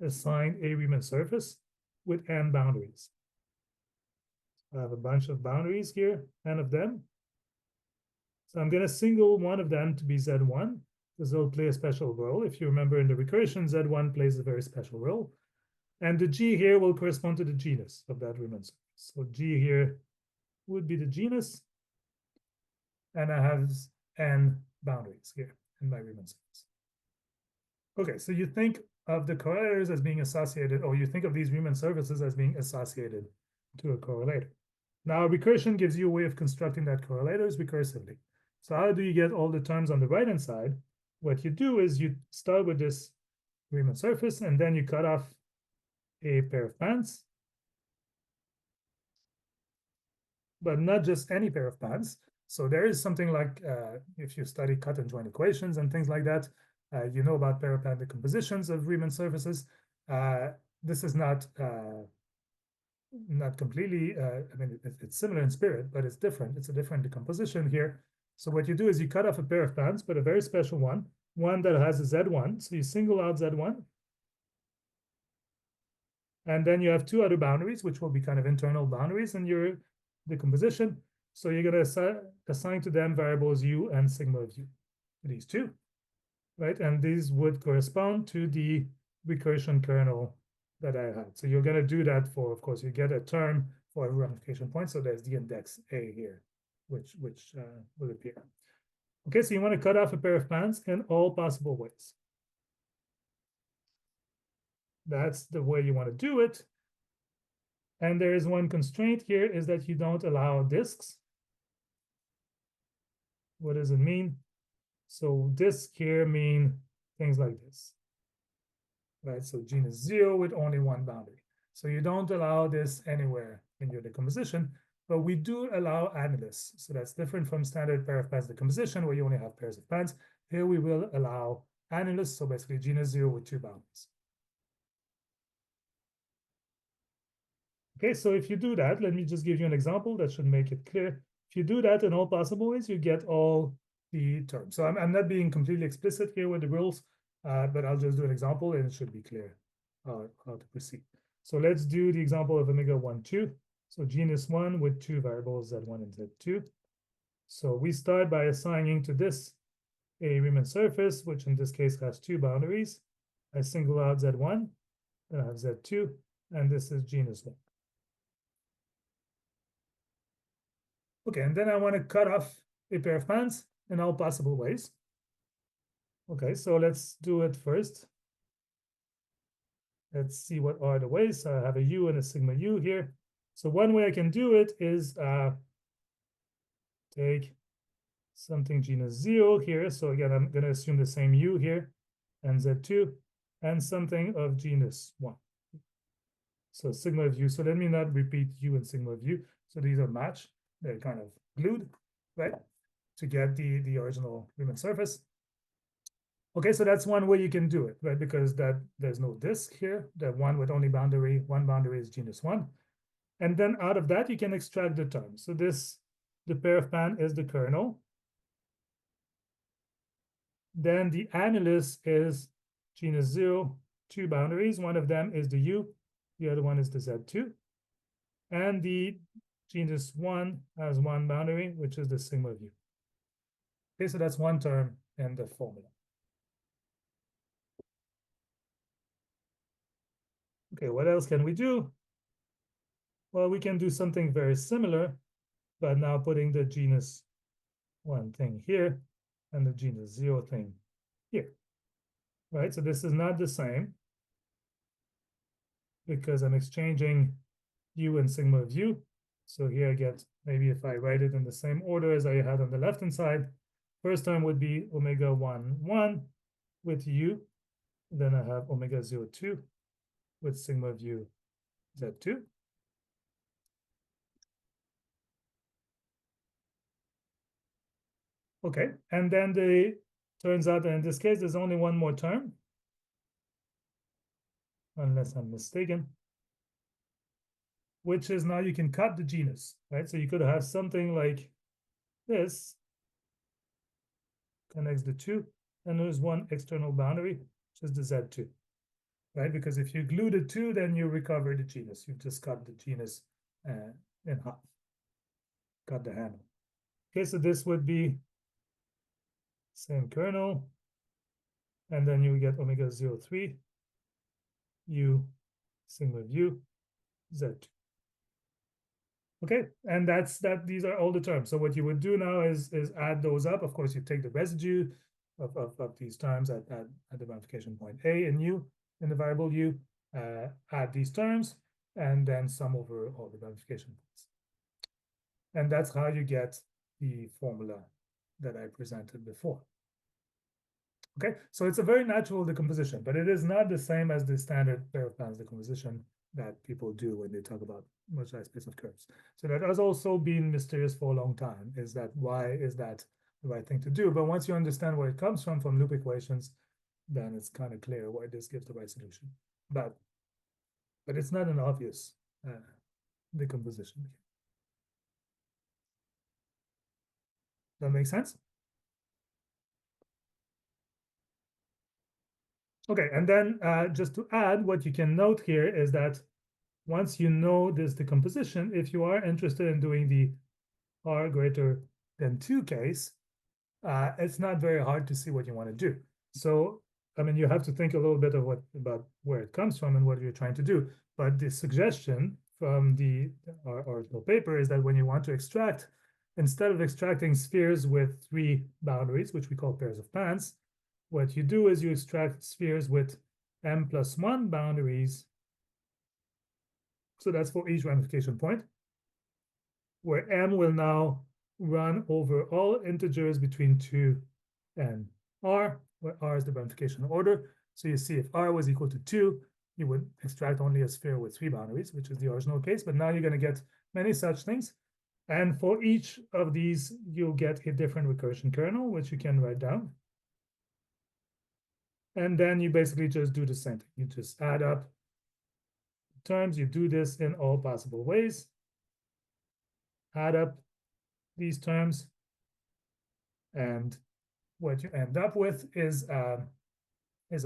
[SPEAKER 1] assigned a Riemann surface with n boundaries. I have a bunch of boundaries here, n of them. So I'm going to single one of them to be Z1, because they'll play a special role. If you remember in the recursion, Z1 plays a very special role. And the G here will correspond to the genus of that Riemann surface. So G here would be the genus. And I have n boundaries here in my Riemann surface. Okay, so you think of the correlators as being associated, or you think of these Riemann surfaces as being associated to a correlator. Now, recursion gives you a way of constructing that correlators recursively. So how do you get all the terms on the right-hand side? What you do is you start with this Riemann surface, and then you cut off a pair of bands, but not just any pair of bands. So there is something like, if you study cut and join equations and things like that, you know about pair of band decompositions of Riemann surfaces. This is not completely, I mean, it's similar in spirit, but it's different. It's a different decomposition here. So what you do is you cut off a pair of bands, but a very special one that has a Z1. So you single out Z1. And then you have two other boundaries, which will be kind of internal boundaries in your decomposition. So you're going to assign to them variables U and sigma of U, these two, right? And these would correspond to the recursion kernel that I had. So you're going to do that for, of course, you get a term for every ramification point. So there's the index A here, which will appear. Okay, so you want to cut off a pair of bands in all possible ways. That's the way you want to do it. And there is one constraint here, is that you don't allow disks. What does it mean? So disks here mean things like this, right? So genus 0 with only one boundary. So you don't allow this anywhere in your decomposition, but we do allow annulus. So that's different from standard pair of bands decomposition, where you only have pairs of bands. Here we will allow annulus, so basically genus 0 with two boundaries. Okay, so if you do that, let me just give you an example that should make it clear. If you do that in all possible ways, you get all the terms. So I'm not being completely explicit here with the rules, but I'll just do an example and it should be clear how to proceed. So let's do the example of omega 1, 2. So genus 1 with two variables, Z1 and Z2. So we start by assigning to this a Riemann surface, which in this case has two boundaries. I single out Z1, then I have Z2, and this is genus 1. Okay, and then I want to cut off a pair of bands in all possible ways. Okay, so let's do it first. Let's see what are the ways. So I have a U and a sigma U here. So one way I can do it is take something genus 0 here. So again, I'm going to assume the same U here and Z2 and something of genus 1. So sigma of U. So let me not repeat U and sigma of U. So these are matched. They're kind of glued, right, to get the original Riemann surface. Okay, so that's one way you can do it, right? Because there's no disk here. The one with only boundary, one boundary is genus 1. And then out of that, you can extract the term. So the pair of pan is the kernel. Then the annulus is genus 0, 2 boundaries. One of them is the U, the other one is the Z2. And the genus 1 has one boundary, which is the sigma of U. Okay, so that's one term in the formula. Okay, what else can we do? Well, we can do something very similar, but now putting the genus 1 thing here and the genus 0 thing here, right? So this is not the same because I'm exchanging U and sigma of U. So here I get, maybe if I write it in the same order as I had on the left-hand side, first term would be omega 1, 1 with U. Then I have omega 0, 2 with sigma of U, Z2. Okay, and then turns out that in this case, there's only one more term, unless I'm mistaken, which is now you can cut the genus, right? So you could have something like this, connects the two, and there's one external boundary, which is the Z2, right? Because if you glue the two, then you recover the genus. You just cut the genus in half, cut the handle. Okay, so this would be same kernel, and then you get omega 0, 3, U, sigma of U, Z2. Okay, and these are all the terms. So what you would do now is add those up. Of course, you take the residue of these terms at the ramification point A and U in the variable U, add these terms, and then sum over all the ramification points. And that's how you get the formula that I presented before. Okay, so it's a very natural decomposition, but it is not the same as the standard pair of pans decomposition that people do when they talk about moduli space of curves. So that has also been mysterious for a long time. Is that why is that the right thing to do? But once you understand where it comes from loop equations, then it's kind of clear why this gives the right solution. But it's not an obvious decomposition. That makes sense? Okay, and then just to add, what you can note here is that once you know this decomposition, if you are interested in doing the r greater than 2 case, it's not very hard to see what you want to do. So, I mean, you have to think a little bit about where it comes from and what you're trying to do. But the suggestion from our original paper is that when you want to extract, instead of extracting spheres with 3 boundaries, which we call pairs of pans, what you do is you extract spheres with m+1 boundaries. So that's for each ramification point, where m will now run over all integers between 2 and r, where r is the ramification order. So you see if r was equal to 2, you would extract only a sphere with 3 boundaries, which is the original case. But now you're going to get many such things. And for each of these, you'll get a different recursion kernel, which you can write down. And then you basically just do the same thing. You just add up terms. You do this in all possible ways. Add up these terms. And what you end up with is a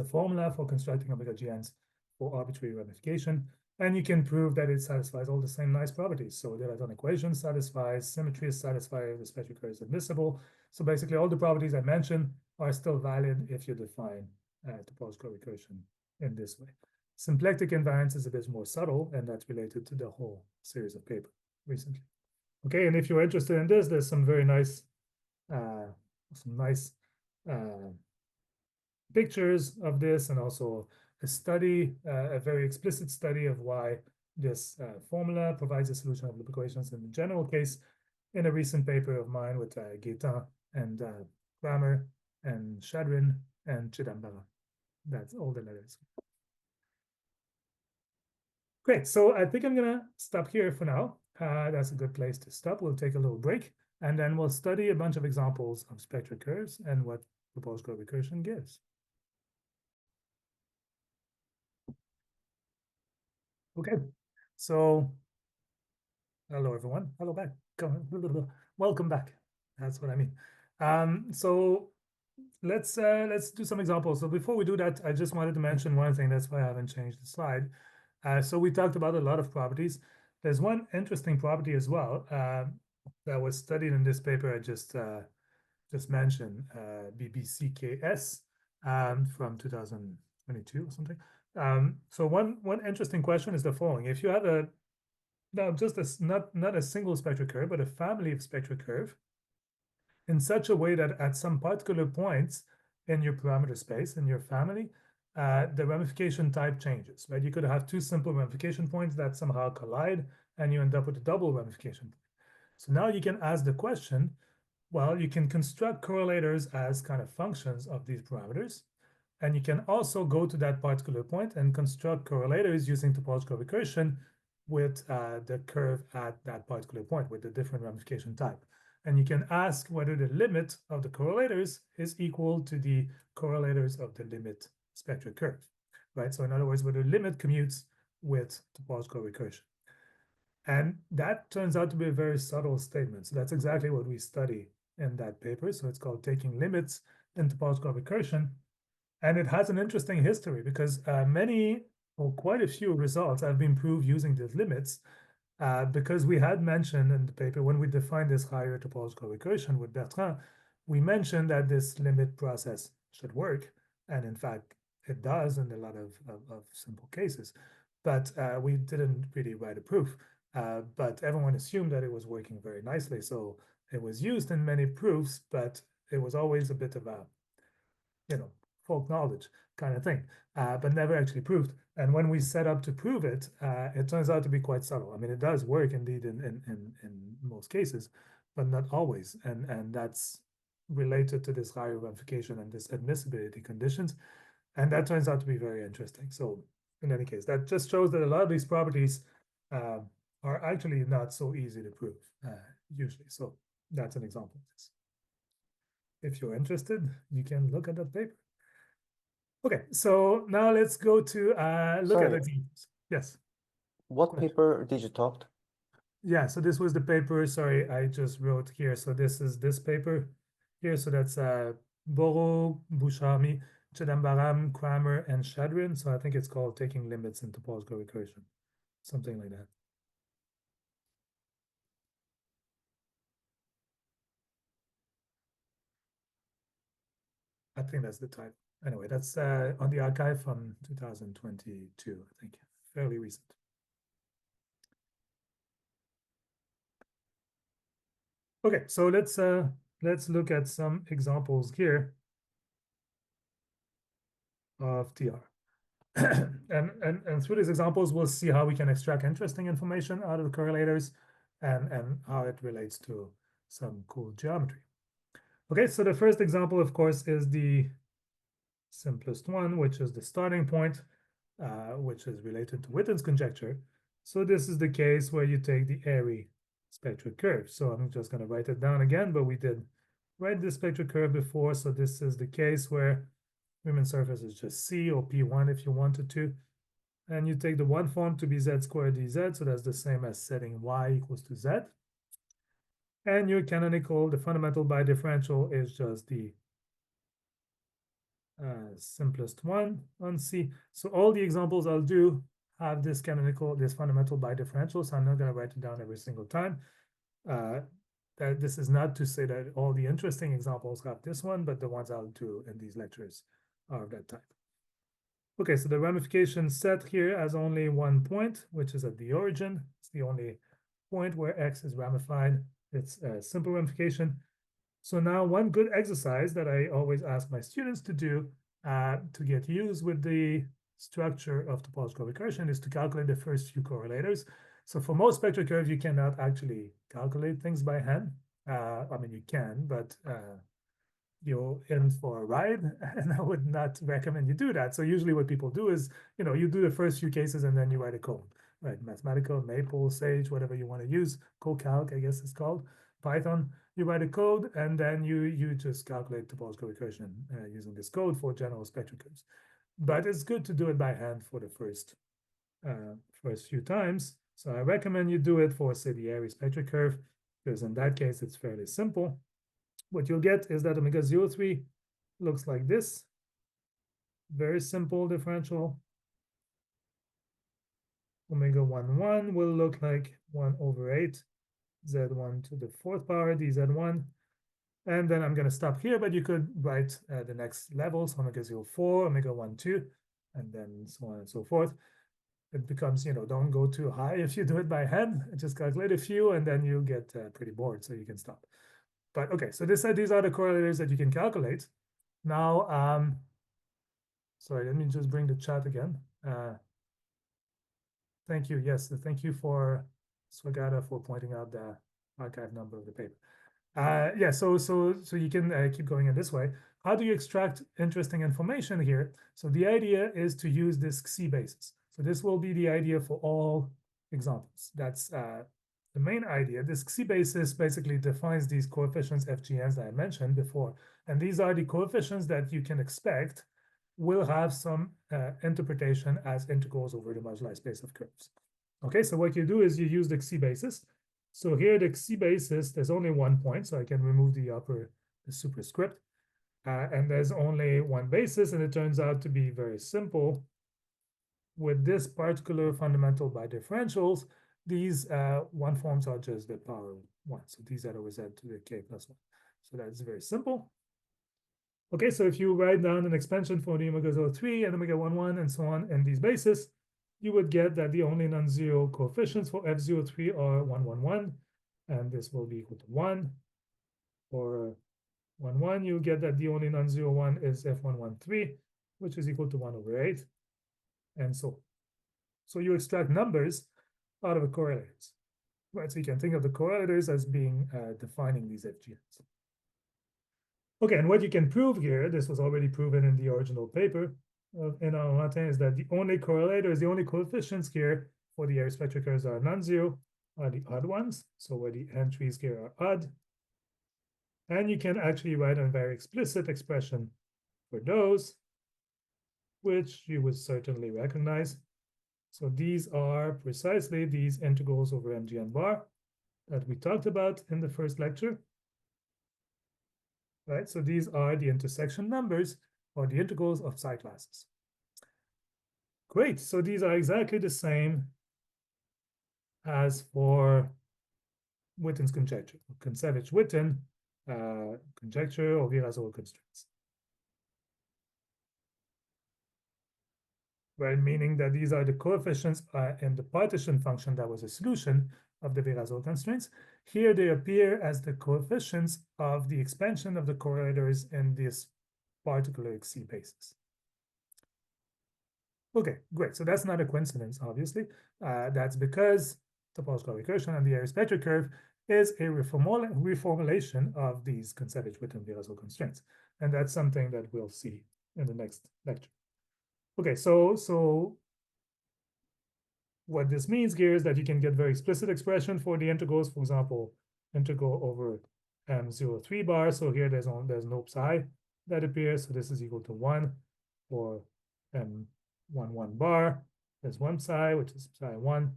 [SPEAKER 1] formula for constructing omega GNs for arbitrary ramification. And you can prove that it satisfies all the same nice properties. So the Latam equation satisfies, symmetry is satisfied, the special curve is admissible. So basically all the properties I mentioned are still valid if you define topological recursion in this way. Symplectic invariance is a bit more subtle, and that's related to the whole series of paper recently. Okay, and if you're interested in this, there's some very nice pictures of this, and also a study, a very explicit study of why this formula provides a solution of loop equations in the general case in a recent paper of mine with Gaetan and Kramer and Shadrin and Chidambara. That's all the letters. Great, so I think I'm gonna stop here for now. That's a good place to stop. We'll take a little break, and then we'll study a bunch of examples of spectral curves and what topological recursion gives. Okay, so hello everyone. Hello back. Welcome back. That's what I mean. So let's do some examples. So before we do that, I just wanted to mention one thing. That's why I haven't changed the slide. So we talked about a lot of properties. There's one interesting property as well that was studied in this paper I just mentioned, BBCKS from 2022 or something. So one interesting question is the following: if you have a just not a single spectral curve, but a family of spectral curve, in such a way that at some particular points in your parameter space in your family, the ramification type changes, right? You could have two simple ramification points that somehow collide, and you end up with a double ramification point. So now you can ask the question, well, you can construct correlators as kind of functions of these parameters, and you can also go to that particular point and construct correlators using topological recursion with the curve at that particular point with the different ramification type. And you can ask whether the limit of the correlators is equal to the correlators of the limit spectral curve, right? So in other words, whether the limit commutes with topological recursion. And that turns out to be a very subtle statement. So that's exactly what we study in that paper. So it's called Taking Limits in Topological Recursion. And it has an interesting history because many or quite a few results have been proved using these limits because we had mentioned in the paper when we defined this higher topological recursion with Bertrand, we mentioned that this limit process should work. And in fact, it does in a lot of simple cases. But we didn't really write a proof. But everyone assumed that it was working very nicely. So it was used in many proofs, but it was always a bit of a, folk knowledge kind of thing, but never actually proved. And when we set up to prove it, it turns out to be quite subtle. I mean, it does work indeed in most cases, but not always. And that's related to this higher ramification and this admissibility conditions. And that turns out to be very interesting. So in any case, that just shows that a lot of these properties are actually not so easy to prove usually. So that's an example of this. If you're interested, you can look at that paper. Okay, so now let's go to look at examples. Yes.
[SPEAKER 2] What paper did you talk?
[SPEAKER 1] Yeah, so this was the paper. Sorry, I just wrote here. So this is this paper here. So that's Boro, Bouchard, Chidambaram, Kramer, and Shadrin. So I think it's called Taking Limits in Topological Recursion, something like that. I think that's the title. Anyway, that's on the archive from 2022, I think, fairly recent. Okay, so let's look at some examples here of TR. and through these examples, we'll see how we can extract interesting information out of the correlators and how it relates to some cool geometry. Okay, so the first example, of course, is the simplest one, which is the starting point, which is related to Witten's conjecture. So this is the case where you take the Airy spectral curve. So I'm just going to write it down again, but we did write this spectral curve before. So this is the case where Riemann surface is just C or P1 if you wanted to. And you take the one form to be Z squared dZ. So that's the same as setting Y equals to Z. And your canonical, the fundamental bidifferential is just the simplest one on C. So all the examples I'll do have this canonical, this fundamental bidifferential. So I'm not going to write it down every single time. That this is not to say that all the interesting examples have this one, but the ones I'll do in these lectures are of that type. Okay, so the ramification set here has only one point, which is at the origin. It's the only point where X is ramified. It's a simple ramification. So now one good exercise that I always ask my students to do to get used with the structure of topological recursion is to calculate the first few correlators. So for most spectral curves, you cannot actually calculate things by hand. I mean, you can, but you're in for a ride, and I would not recommend you do that. So usually what people do is, you do the first few cases and then you write a code, right? Mathematical, Maple, Sage, whatever you want to use, CoCalc, I guess it's called, Python. You write a code and then you just calculate topological recursion using this code for general spectral curves. But it's good to do it by hand for the first few times. So I recommend you do it for, say, the Airy spectral curve, because in that case, it's fairly simple. What you'll get is that omega 03 looks like this. Very simple differential. Omega 11 will look like 1/8 Z1 to the 4th power dZ1. And then I'm going to stop here, but you could write the next levels, omega 04, omega 12, and then so on and so forth. It becomes, don't go too high if you do it by hand. Just calculate a few, and then you'll get pretty bored, so you can stop. But okay, so these are the correlators that you can calculate. Now, sorry, let me just bring the chat again. Thank you. Yes, thank you for Swagata for pointing out the archive number of the paper. Yeah, so you can keep going in this way. How do you extract interesting information here? So the idea is to use this Xi basis. So this will be the idea for all examples. That's the main idea. This Xi basis basically defines these coefficients FGNs that I mentioned before. And these are the coefficients that you can expect will have some interpretation as integrals over the moduli space of curves. Okay, so what you do is you use the Xi basis. So here the Xi basis, there's only one point, so I can remove the superscript. And there's only one basis, and it turns out to be very simple. With this particular fundamental bidifferentials, these one forms are just the power 1. So these are always z to the k plus 1. So that's very simple. Okay, so if you write down an expansion for the omega 03 and omega 11 and so on in these bases, you would get that the only non-zero coefficients for F03 are 1, 1, 1, and this will be equal to 1. For 1, 1, you get that the only non-zero one is F113, which is equal to 1/8, and so on. So you extract numbers out of the correlators, right? So you can think of the correlators as being defining these FGNs. Okay, and what you can prove here, this was already proven in the original paper of Eynard-Orantin, is that the only correlators, the only coefficients here for the Airy spectral curves are non-zero, are the odd ones. So where the entries here are odd. And you can actually write a very explicit expression for those, which you would certainly recognize. So these are precisely these integrals over MGN bar that we talked about in the first lecture. Right, so these are the intersection numbers or the integrals of psi classes. Great, so these are exactly the same as for Witten's conjecture, Kontsevich-Witten conjecture or Virasoro constraints. Right, meaning that these are the coefficients in the partition function that was a solution of the Virasoro constraints. Here they appear as the coefficients of the expansion of the correlators in this particular Xi basis. Okay, great. So that's not a coincidence, obviously. That's because topological recursion on the Airy spectral curve is a reformulation of these Kontsevich-Witten Virasoro constraints. And that's something that we'll see in the next lecture. Okay, so what this means here is that you can get very explicit expression for the integrals. For example, integral over M03 bar. So here there's no psi that appears. So this is equal to 1 for M11 bar. There's one psi, which is psi 1.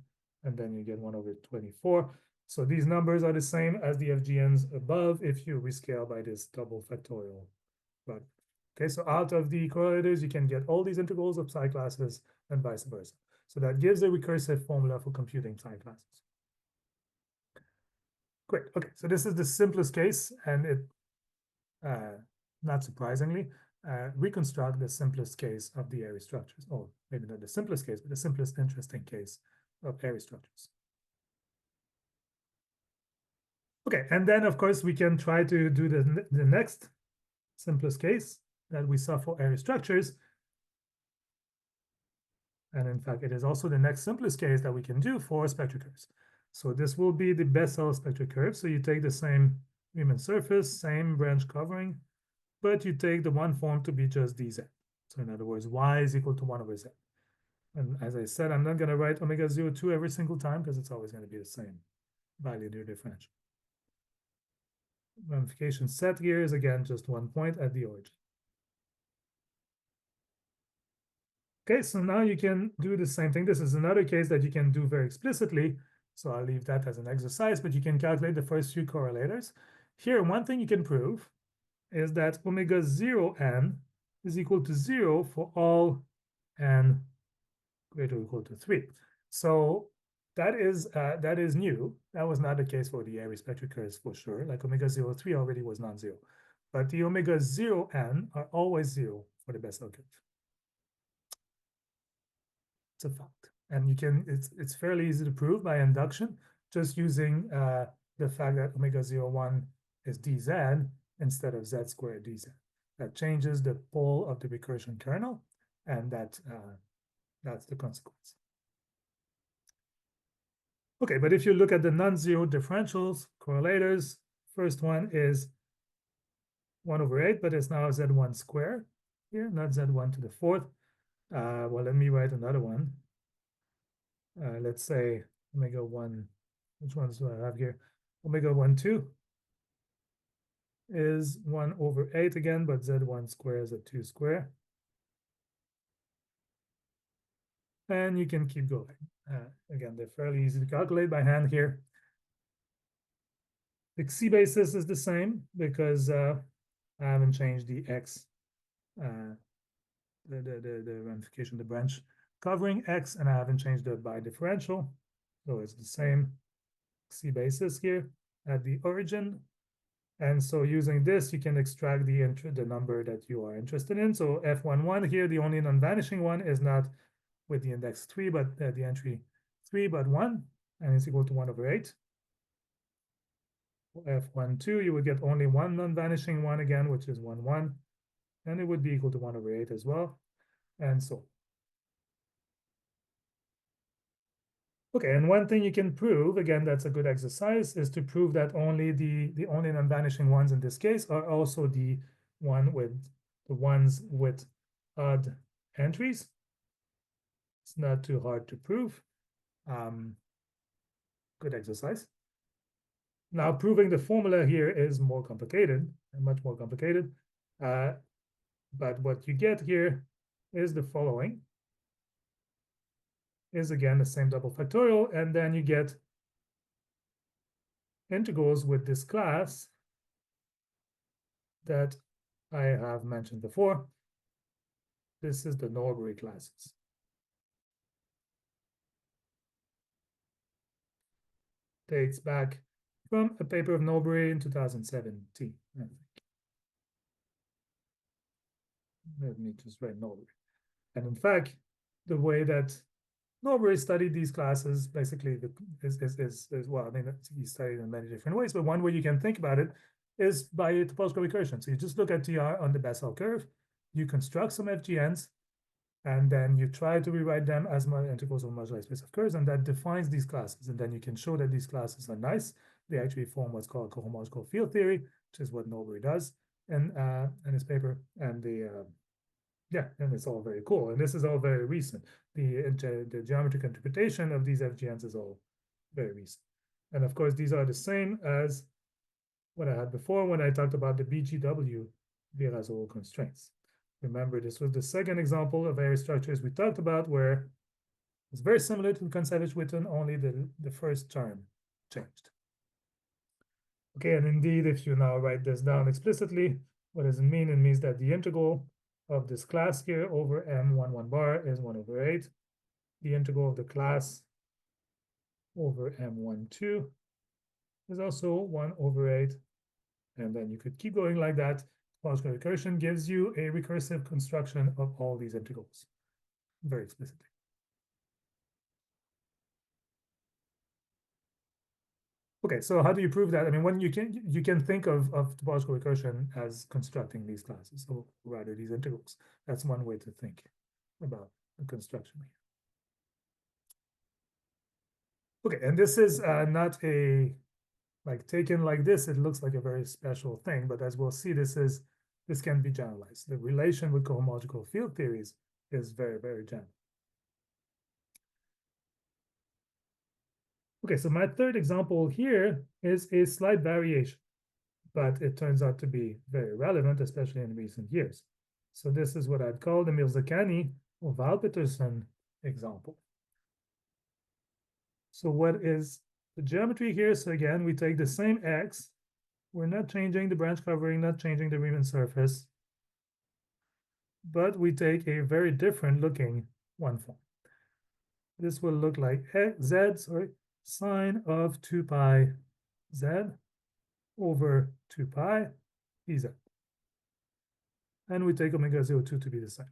[SPEAKER 1] And then you get 1/24. So these numbers are the same as the FGNs above if you rescale by this double factorial. But okay, so out of the correlators, you can get all these integrals of psi classes and vice versa. So that gives a recursive formula for computing psi classes. Great. Okay, so this is the simplest case, and it, not surprisingly, reconstruct the simplest case of the Airy structures. Or maybe not the simplest case, but the simplest interesting case of Airy structures. Okay, and then of course we can try to do the next simplest case that we saw for Airy structures. And in fact, it is also the next simplest case that we can do for spectral curves. So this will be the Bessel spectral curve. So you take the same Riemann surface, same branch covering, but you take the one form to be just dz. So in other words, y is equal to 1 over z. And as I said, I'm not going to write omega 02 every single time because it's always going to be the same bilinear differential. Ramification set here is again just 1 point at the origin. Okay, so now you can do the same thing. This is another case that you can do very explicitly. So I'll leave that as an exercise, but you can calculate the first few correlators. Here, one thing you can prove is that omega 0n is equal to 0 for all n greater or equal to 3. So that is new. That was not the case for the Airy spectral curves for sure. Like omega 03 already was non-zero. But the omega 0n are always 0 for the Bessel curve. It's a fact. And you can, it's fairly easy to prove by induction, just using the fact that omega 01 is dz instead of z squared dz. That changes the pole of the recursion kernel, and that's the consequence. Okay, but if you look at the non-zero differentials, correlators, first one is 1 over 8, but it's now z1 squared here, not z1 to the 4th. Well, let me write another one. Let's say omega 1, which ones do I have here? Omega 1, 2 is 1 over 8 again, but z1 squared is a 2 squared. And you can keep going. Again, they're fairly easy to calculate by hand here. The C basis is the same because I haven't changed the X, the ramification, the branch covering X, and I haven't changed the bidifferential. So it's the same C basis here at the origin. And so using this, you can extract the number that you are interested in. So F11 here, the only non-vanishing one is not with the index 3, but the entry 3, but 1, and it's equal to 1 over 8. For F12, you would get only one non-vanishing one again, which is 1, 1, and it would be equal to 1 over 8 as well, and so. Okay, and one thing you can prove, again, that's a good exercise, is to prove that only the only non-vanishing ones in this case are also the ones with odd entries. It's not too hard to prove. Good exercise. Now, proving the formula here is more complicated, and much more complicated. But what you get here is the following. Is again the same double factorial, and then you get integrals with this class that I have mentioned before. This is the Norbury classes. Dates back from a paper of Norbury in 2017, I think. Let me just write Norbury. And in fact, the way that Norbury studied these classes basically is well, I mean, he studied in many different ways, but one way you can think about it is by topological recursion. So you just look at TR on the Bessel curve, you construct some FGNs, and then you try to rewrite them as integrals of moduli space of curves, and that defines these classes. And then you can show that these classes are nice. They actually form what's called cohomological field theory, which is what Norbury does in his paper. And yeah, and it's all very cool. And this is all very recent. The geometric interpretation of these FGNs is all very recent. And of course, these are the same as what I had before when I talked about the BGW Virasoro constraints. Remember, this was the second example of Airy structures we talked about where it's very similar to Kontsevich-Witten, only the first term changed. Okay, and indeed, if you now write this down explicitly, what does it mean? It means that the integral of this class here over M11 bar is 1 over 8. The integral of the class over M12 is also 1 over 8. And then you could keep going like that. Topological recursion gives you a recursive construction of all these integrals very explicitly. Okay, so how do you prove that? I mean, when you can think of topological recursion as constructing these classes, or rather these integrals. That's one way to think about the construction here. Okay, and this is not a, like taken like this, it looks like a very special thing, but as we'll see, this can be generalized. The relation with cohomological field theories is very, very general. Okay, so my third example here is a slight variation, but it turns out to be very relevant, especially in recent years. So this is what I'd call the Mirzakhani or Val-Peterson example. So what is the geometry here? So again, we take the same X. We're not changing the branch covering, not changing the Riemann surface, but we take a very different looking one form. This will look like Z, sine of 2 pi Z over 2 pi Ez. And we take omega 02 to be the sine.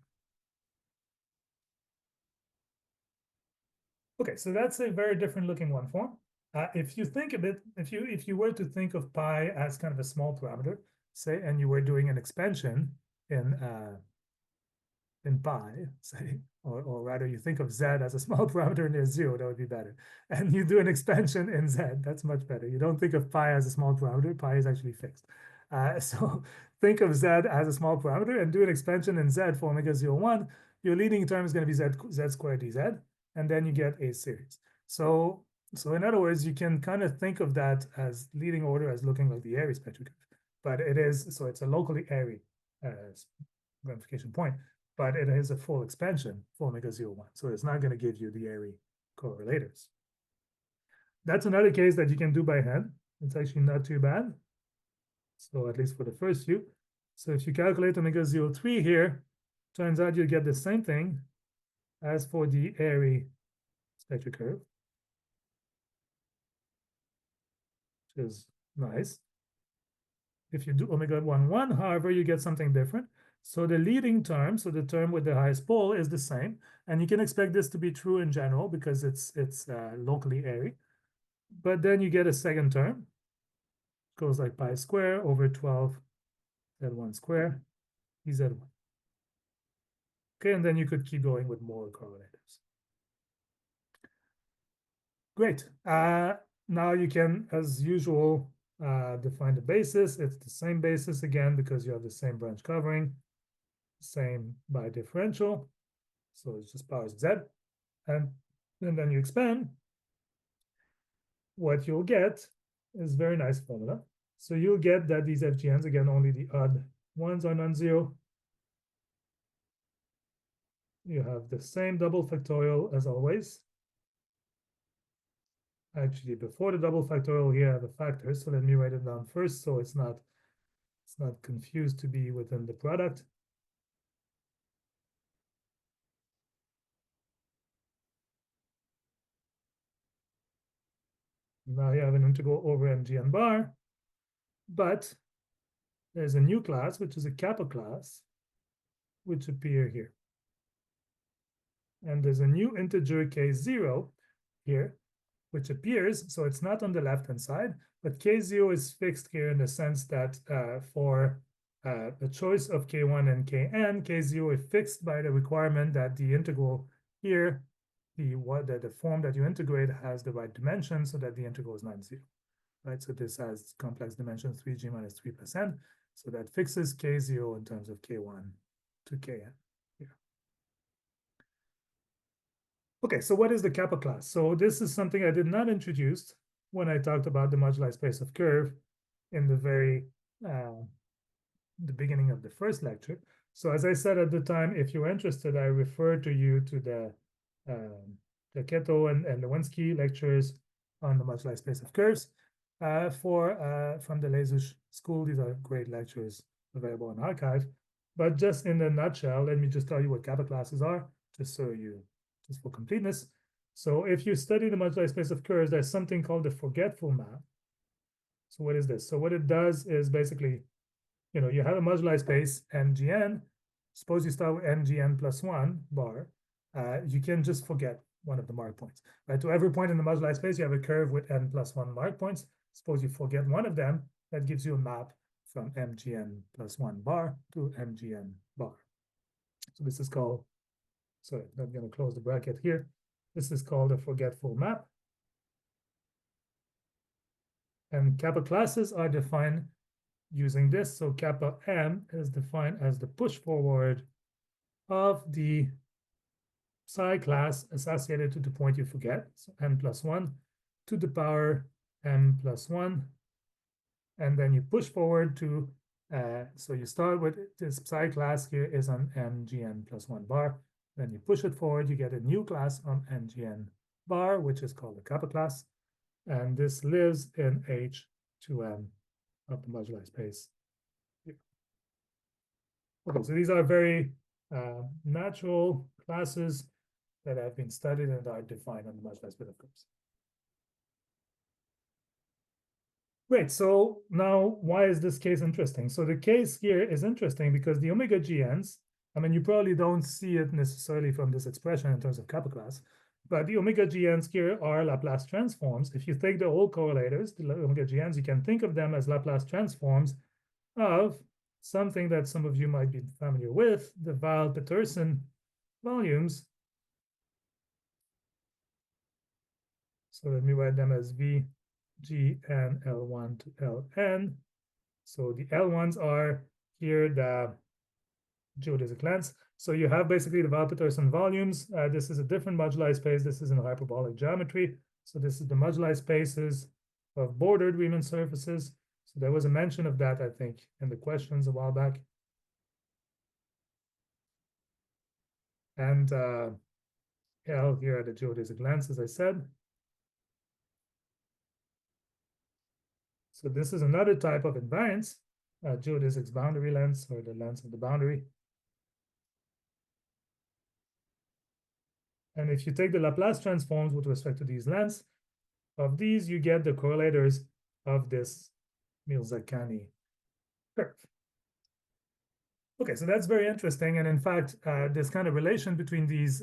[SPEAKER 1] Okay, so that's a very different looking one form. If you think a bit, if you were to think of pi as kind of a small parameter, say, and you were doing an expansion in pi, say, or rather you think of Z as a small parameter near 0, that would be better. And you do an expansion in Z, that's much better. You don't think of pi as a small parameter, pi is actually fixed. So think of Z as a small parameter and do an expansion in Z for omega 01. Your leading term is going to be Z squared dz, and then you get a series. So in other words, you can kind of think of that as leading order as looking like the Airy spectral curve. But it is, so it's a locally Airy ramification point, but it is a full expansion for omega 01. So it's not going to give you the Airy correlators. That's another case that you can do by hand. It's actually not too bad. So at least for the first few. So if you calculate omega 03 here, turns out you get the same thing as for the Airy spectral curve, which is nice. If you do omega 11, however, you get something different. So the leading term, so the term with the highest pole, is the same, and you can expect this to be true in general because it's locally airy. But then you get a second term, goes like pi square over 12 z1 square ez1. Okay, and then you could keep going with more correlators. Great. Now you can, as usual, define the basis. It's the same basis again because you have the same branch covering, same bidifferential. So it's just powers Z. And then you expand. What you'll get is very nice formula. So you'll get that these FGNs, again, only the odd ones are non-zero. You have the same double factorial as always. Actually, before the double factorial here, I have a factor. So let me write it down first so it's not confused to be within the product. Now you have an integral over MGN bar, but there's a new class, which is a kappa class, which appear here. And there's a new integer k0 here, which appears, so it's not on the left-hand side, but k0 is fixed here in the sense that for the choice of k1 and kn, k0 is fixed by the requirement that the integral here, the form that you integrate has the right dimension so that the integral is non-zero, right? So this has complex dimension 3g minus 3%. So that fixes k0 in terms of k1 to kn here. Okay, so what is the kappa class? So this is something I did not introduce when I talked about the moduli space of curve in the beginning of the first lecture. So as I said at the time, if you're interested, I refer to you to the Keto and Lewinsky lectures on the moduli space of curves from the Lesusch School. These are great lectures available on archive. But just in a nutshell, let me just tell you what kappa classes are, just for completeness. So if you study the moduli space of curves, there's something called the forgetful map. So what is this? So what it does is basically, you have a moduli space MGN. Suppose you start with MGN plus 1 bar. You can just forget one of the mark points, right? To every point in the moduli space, you have a curve with n plus 1 mark points. Suppose you forget one of them, that gives you a map from MGN plus 1 bar to MGN bar. So this is called, sorry, I'm going to close the bracket here. This is called a forgetful map. And kappa classes are defined using this. So kappa m is defined as the push forward of the psi class associated to the point you forget, so n plus 1 to the power m plus 1. And then you push forward to, so you start with this psi class here is on mgn plus 1 bar. Then you push it forward, you get a new class on mgn bar, which is called the kappa class. And this lives in H2M of the moduli space. Okay, so these are very natural classes that have been studied and are defined on the moduli space of curves. Great, so now why is this case interesting? So the case here is interesting because the omega GNs, I mean, you probably don't see it necessarily from this expression in terms of kappa class, but the omega GNs here are Laplace transforms. If you take the whole correlators, the omega GNs, you can think of them as Laplace transforms of something that some of you might be familiar with, the Weil-Petersen volumes. So let me write them as V, G, and L1 to Ln. So the L1s are here the geodesic lengths. So you have basically the Weil-Petersen volumes. This is a different moduli space. This is in hyperbolic geometry. So this is the moduli spaces of bordered Riemann surfaces. So there was a mention of that, I think, in the questions a while back. And L here are the geodesic lengths, as I said. So this is another type of invariance, geodesic's boundary lengths, or the lengths of the boundary. And if you take the Laplace transforms with respect to these lengths, of these, you get the correlators of this Mirzakhani curve. Okay, so that's very interesting. And in fact, this kind of relation between these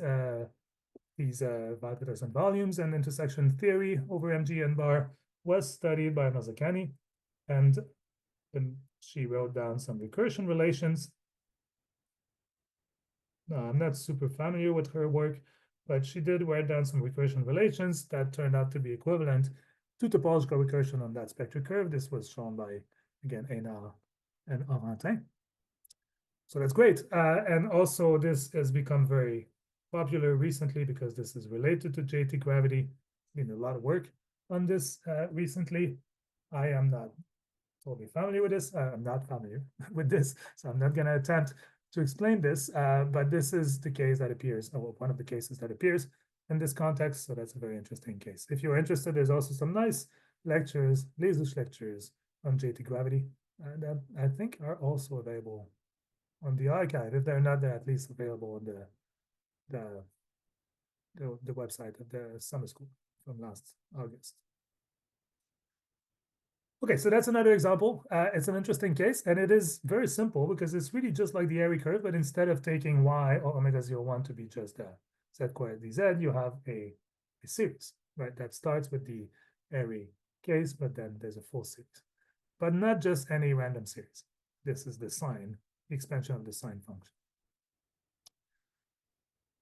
[SPEAKER 1] Weil-Petersen volumes and intersection theory over MGN bar was studied by Mirzakhani. And then she wrote down some recursion relations. I'm not super familiar with her work, but she did write down some recursion relations that turned out to be equivalent to topological recursion on that spectral curve. This was shown by, again, Eynard and Orantin. So that's great. And also this has become very popular recently because this is related to JT gravity. Been a lot of work on this recently. I am not totally familiar with this. I'm not familiar with this, so I'm not going to attempt to explain this, but this is the case that appears, or one of the cases that appears in this context, so that's a very interesting case. If you're interested, there's also some nice lectures, Lesuch lectures on JT gravity that I think are also available on the archive. If they're not, they're at least available on the website of the summer school from last August. Okay, so that's another example. It's an interesting case, and it is very simple because it's really just like the Airy curve, but instead of taking y or omega 01 to be just a z squared dz, you have a series, right? That starts with the Airy case, but then there's a full series. But not just any random series. This is the sine, the expansion of the sine function.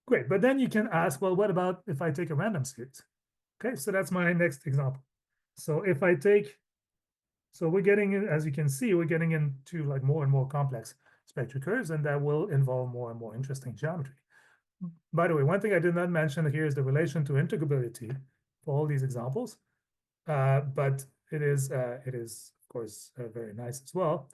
[SPEAKER 1] Great, but then you can ask, well, what about if I take a random series? Okay, so that's my next example. So if I take, so we're getting, as you can see, we're getting into like more and more complex spectral curves, and that will involve more and more interesting geometry. By the way, one thing I did not mention here is the relation to integrability for all these examples, but it is of course very nice as well.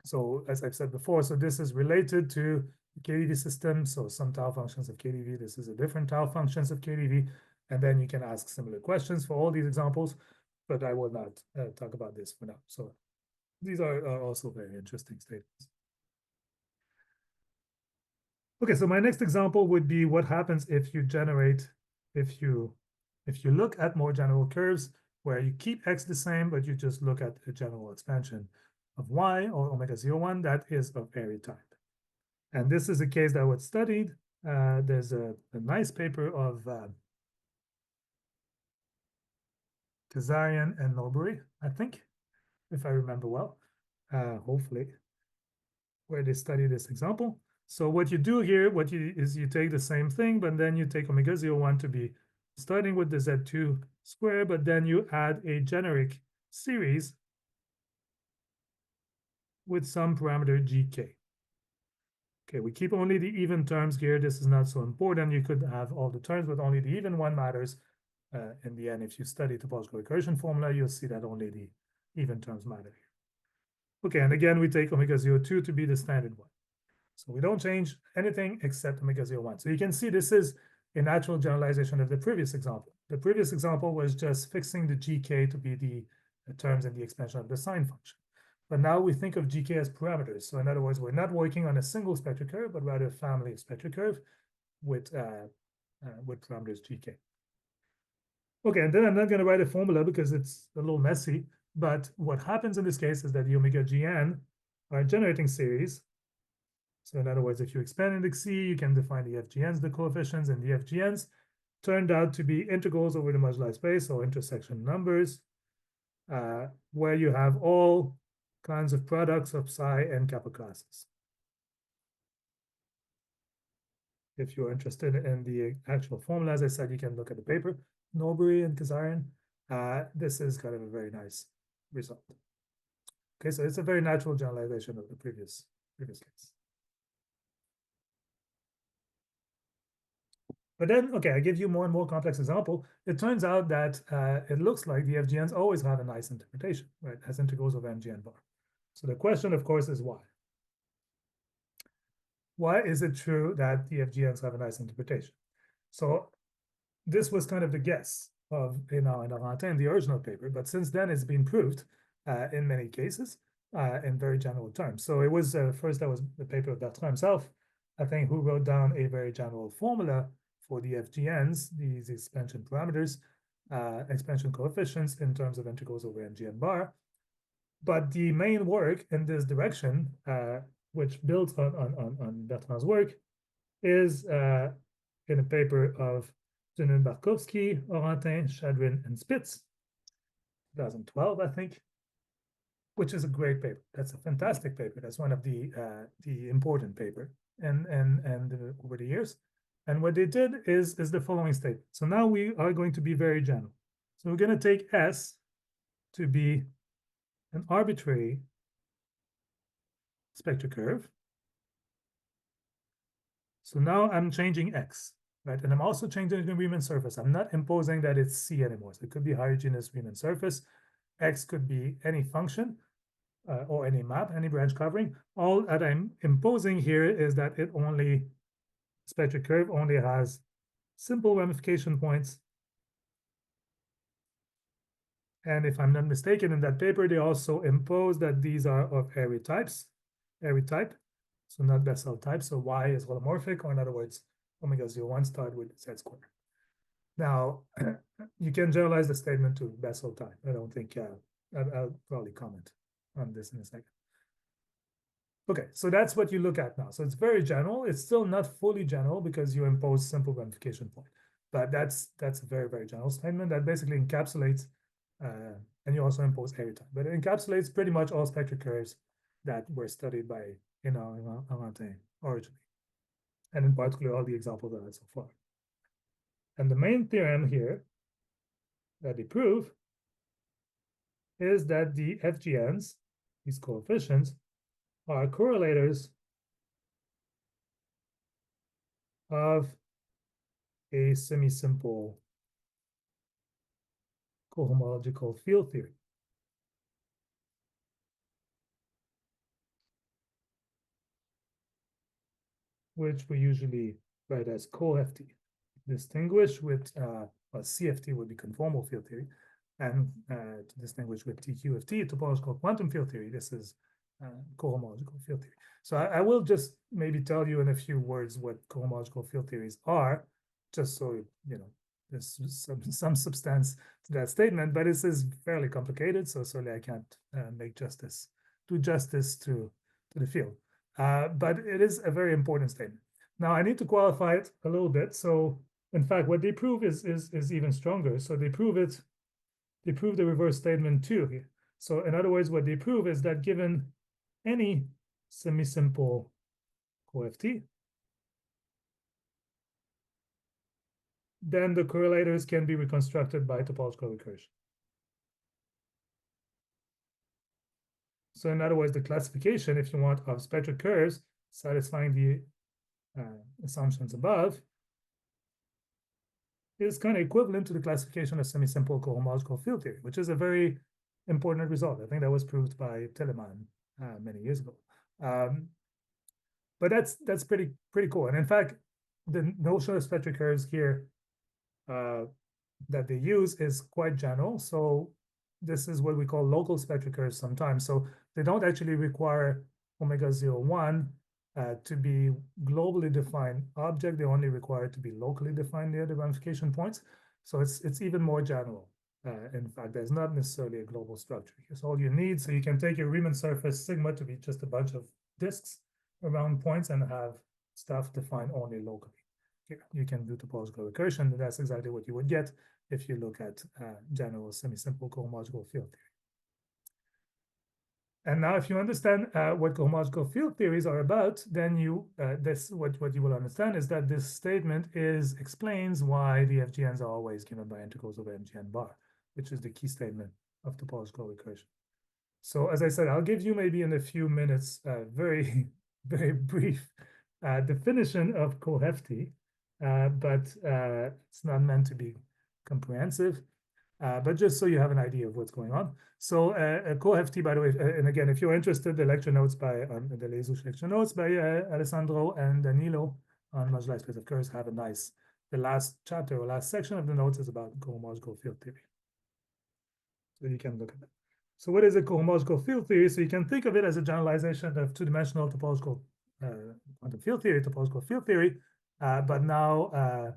[SPEAKER 1] So as I've said before, so this is related to the KdV system. So some tau functions of KdV, this is a different tau functions of KdV, and then you can ask similar questions for all these examples, but I will not talk about this for now. So these are also very interesting statements. Okay, so my next example would be what happens if you generate, if you look at more general curves where you keep x the same, but you just look at a general expansion of y or omega 01 that is of Airy type. And this is a case that was studied. There's a nice paper of Kazarian and Norbury, I think, if I remember well, hopefully, where they study this example. So what you do here, you take the same thing, but then you take omega 01 to be starting with the Z2 square, but then you add a generic series with some parameter GK. Okay, we keep only the even terms here. This is not so important. You could have all the terms, but only the even one matters. In the end, if you study topological recursion formula, you'll see that only the even terms matter here. Okay, and again, we take omega 02 to be the standard one. So we don't change anything except omega 01. So you can see this is a natural generalization of the previous example. The previous example was just fixing the GK to be the terms in the expansion of the sine function. But now we think of GK as parameters. So in other words, we're not working on a single spectral curve, but rather a family of spectral curve with parameters GK. Okay, and then I'm not going to write a formula because it's a little messy. But what happens in this case is that the omega GN are a generating series. So in other words, if you expand index C, you can define the FGNs, the coefficients, and the FGNs turned out to be integrals over the moduli space or intersection numbers, where you have all kinds of products of psi and kappa classes. If you're interested in the actual formula, as I said, you can look at the paper, Norbury and Kazarian. This is kind of a very nice result. Okay, so it's a very natural generalization of the previous case. But then, okay, I give you more and more complex example. It turns out that it looks like the FGNs always have a nice interpretation, right, as integrals of MGN bar. So the question, of course, is why? Why is it true that the FGNs have a nice interpretation? So this was kind of the guess of Eynard-Orantin in the original paper, but since then it's been proved in many cases in very general terms. So it was first that was the paper of Bertrand himself, I think, who wrote down a very general formula for the FGNs, these expansion parameters, expansion coefficients in terms of integrals over MGN bar. But the main work in this direction, which builds on Bertrand's work, is in a paper of Barkowski, Orantin, Shadrin, and Spitz, 2012, I think, which is a great paper. That's a fantastic paper. That's one of the important paper and over the years. And what they did is the following statement. So now we are going to be very general. So we're going to take S to be an arbitrary spectral curve. So now I'm changing X, right? And I'm also changing the Riemann surface. I'm not imposing that it's C anymore. So it could be homogeneous Riemann surface. X could be any function or any map, any branch covering. All that I'm imposing here is that spectral curve only has simple ramification points. And if I'm not mistaken, in that paper, they also impose that these are of Airy type, so not Bessel type. So Y is holomorphic, or in other words, omega 01 start with Z squared. Now, you can generalize the statement to Bessel type. I don't think I'll probably comment on this in a second. Okay, so that's what you look at now. So it's very general. It's still not fully general because you impose simple ramification point. But that's a very, very general statement that basically encapsulates, and you also impose Airy type, but it encapsulates pretty much all spectral curves that were studied by Eynard-Orantin originally, and in particular all the examples that I had so far. And the main theorem here that they prove is that the FGNs, these coefficients, are correlators of a semi-simple cohomological field theory. Which we usually write as co-FT, distinguish with CFT would be conformal field theory, and to distinguish with TQFT, topological quantum field theory. This is cohomological field theory. So I will just maybe tell you in a few words what cohomological field theories are, just so you know there's some substance to that statement. But this is fairly complicated, so certainly I can't do justice to the field. But it is a very important statement. Now I need to qualify it a little bit. So in fact, what they prove is even stronger. So they prove the reverse statement too here. So in other words, what they prove is that given any semi-simple co-FT, then the correlators can be reconstructed by topological recursion. So in other words, the classification, if you want, of spectral curves satisfying the assumptions above is kind of equivalent to the classification of semi-simple cohomological field theory, which is a very important result. I think that was proved by Telemann many years ago. But that's pretty cool. And in fact, the notion of spectral curves here that they use is quite general. So this is what we call local spectral curves sometimes. So they don't actually require omega 0, 1 to be globally defined object. They only require it to be locally defined near the ramification points. So it's even more general. In fact, there's not necessarily a global structure. Here's all you need. So you can take your Riemann surface sigma to be just a bunch of disks around points and have stuff defined only locally. Here, you can do topological recursion, and that's exactly what you would get if you look at general semi-simple cohomological field theory. And now, if you understand what cohomological field theories are about, then what you will understand is that this statement explains why the FGNs are always given by integrals over MGN bar, which is the key statement of topological recursion. So as I said, I'll give you maybe in a few minutes very, very brief definition of cohefty, but it's not meant to be comprehensive. But just so you have an idea of what's going on. So cohefty, by the way, and again, if you're interested, the lecture notes by the Lesush lecture notes by Alessandro and Danilo on moduli space of curves have the last chapter or last section of the notes is about cohomological field theory. So you can look at that. So what is a cohomological field theory? So you can think of it as a generalization of two-dimensional topological quantum field theory, topological field theory, but now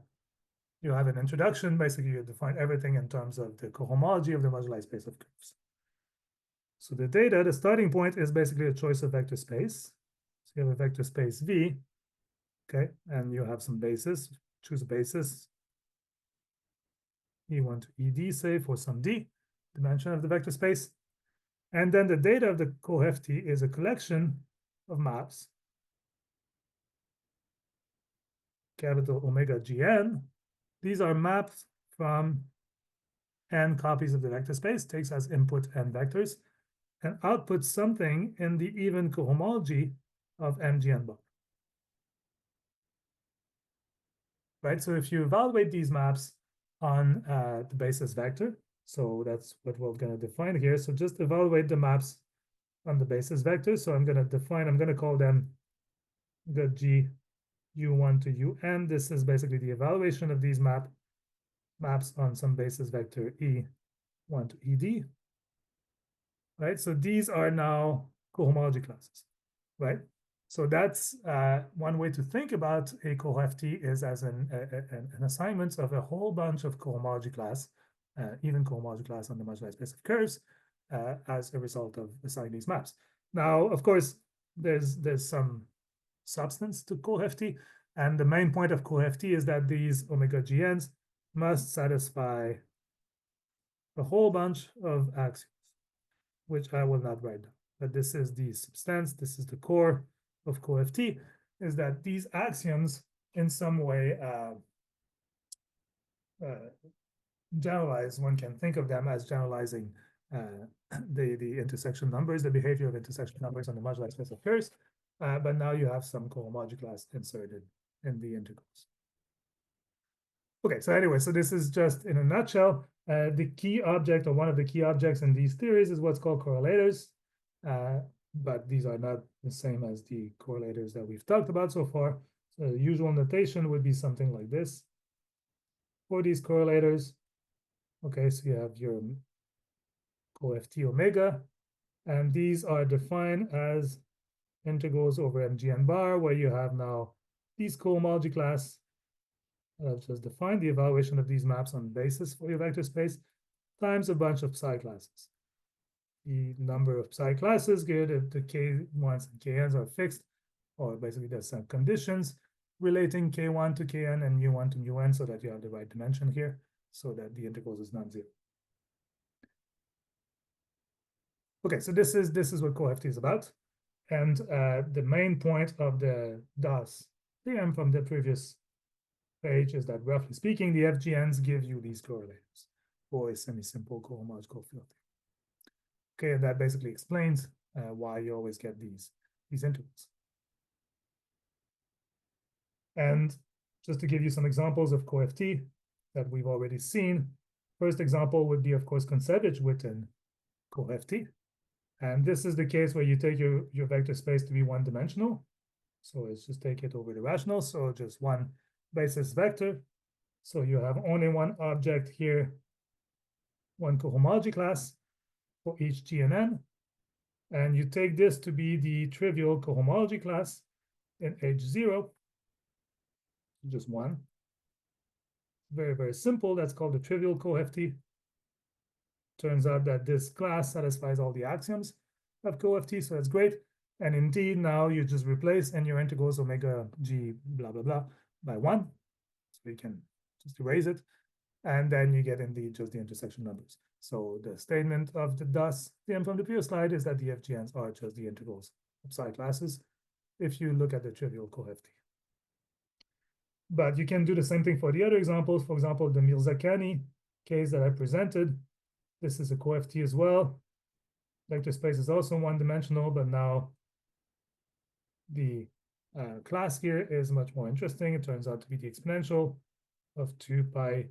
[SPEAKER 1] you have an introduction. Basically, you define everything in terms of the cohomology of the moduli space of curves. So the data, the starting point is basically a choice of vector space. So you have a vector space V, okay, and you have some basis. Choose a basis, E1 to ED, say, for some D, dimension of the vector space. And then the data of the cohefty is a collection of maps, capital omega GN. These are maps from n copies of the vector space, takes as input n vectors, and outputs something in the even cohomology of MGN bar. Right, so if you evaluate these maps on the basis vector, so that's what we're going to define here. So just evaluate the maps on the basis vector. So I'm going to call them the G U1 to UN. This is basically the evaluation of these maps on some basis vector E1 to ED. Right, so these are now cohomology classes, right? So that's one way to think about a cohefty is as an assignment of a whole bunch of cohomology class, even cohomology class on the moduli space of curves as a result of assigning these maps. Now, of course, there's some substance to cohefty, and the main point of cohefty is that these omega GNs must satisfy a whole bunch of axioms, which I will not write down. But this is the substance, this is the core of cohefty, is that these axioms in some way generalize. One can think of them as generalizing the intersection numbers, the behavior of intersection numbers on the moduli space of curves. But now you have some cohomology class inserted in the integrals. Okay, so anyway, so this is just in a nutshell. The key object, or one of the key objects in these theories, is what's called correlators. But these are not the same as the correlators that we've talked about so far. So the usual notation would be something like this. For these correlators, okay, so you have your coft omega, and these are defined as integrals over MGN bar, where you have now these cohomology class. I've just defined the evaluation of these maps on basis for your vector space times a bunch of psi classes. The number of psi classes, good if the K1s and KNs are fixed, or basically there's some conditions relating K1 to KN and mu1 to mu(n) so that you have the right dimension here, so that the integrals is non-zero. Okay, so this is what cohefty is about. And the main point of the Das theorem from the previous page is that, roughly speaking, the FGNs give you these correlators for a semi-simple cohomological field theory. Okay, and that basically explains why you always get these intervals. And just to give you some examples of CoFT that we've already seen, first example would be, of course, Kontsevich-Witten CoFT. And this is the case where you take your vector space to be one-dimensional. So let's just take it over the rational. So just one basis vector. So you have only one object here, one cohomology class for each G and N. And you take this to be the trivial cohomology class in H0, just one. Very, very simple. That's called the trivial CoFT. Turns out that this class satisfies all the axioms of CoFT, so that's great. And indeed, now you just replace and your integrals omega G blah, blah, blah by 1. So you can just erase it. And then you get indeed just the intersection numbers. So the statement of the DUS theorem from the previous slide is that the FGNs are just the integrals of psi classes if you look at the trivial CoFT. But you can do the same thing for the other examples. For example, the Mirzakhani case that I presented. This is a CoFT as well. Vector space is also one-dimensional, but now the class here is much more interesting. It turns out to be the exponential of 2 pi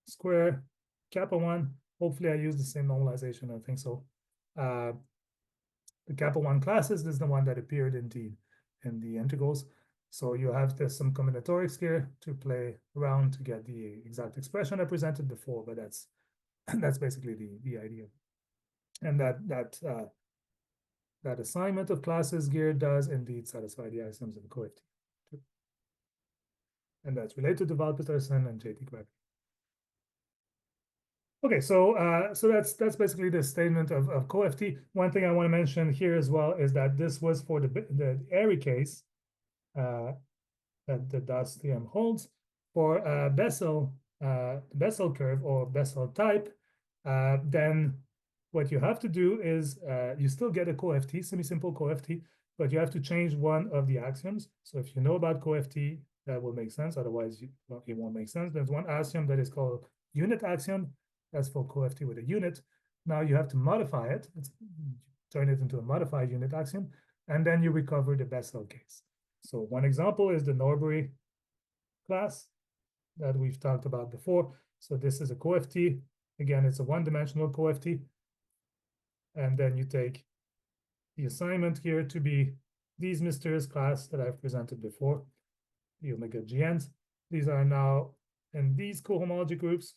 [SPEAKER 1] square kappa 1. Hopefully I use the same normalization, I think so. The kappa 1 classes, this is the one that appeared indeed in the integrals. So you have some combinatorics here to play around to get the exact expression I presented before, but that's basically the idea. And that assignment of classes here does indeed satisfy the axioms of CoFT. And that's related to Val-Petersen and J.T. Gregory. Okay, so that's basically the statement of CoFT. One thing I want to mention here as well is that this was for the Airy case that the DUS theorem holds. For Bessel curve or Bessel type, then what you have to do is you still get a CoFT, semi-simple CoFT, but you have to change one of the axioms. So if you know about CoFT, that will make sense. Otherwise, it won't make sense. There's one axiom that is called unit axiom. That's for CoFT with a unit. Now you have to modify it. Turn it into a modified unit axiom, and then you recover the Bessel case. So one example is the Norbury class that we've talked about before. So this is a CoFT. Again, it's a one-dimensional CoFT. And then you take the assignment here to be these mysterious class that I've presented before, the omega GNs. These are now in these cohomology groups.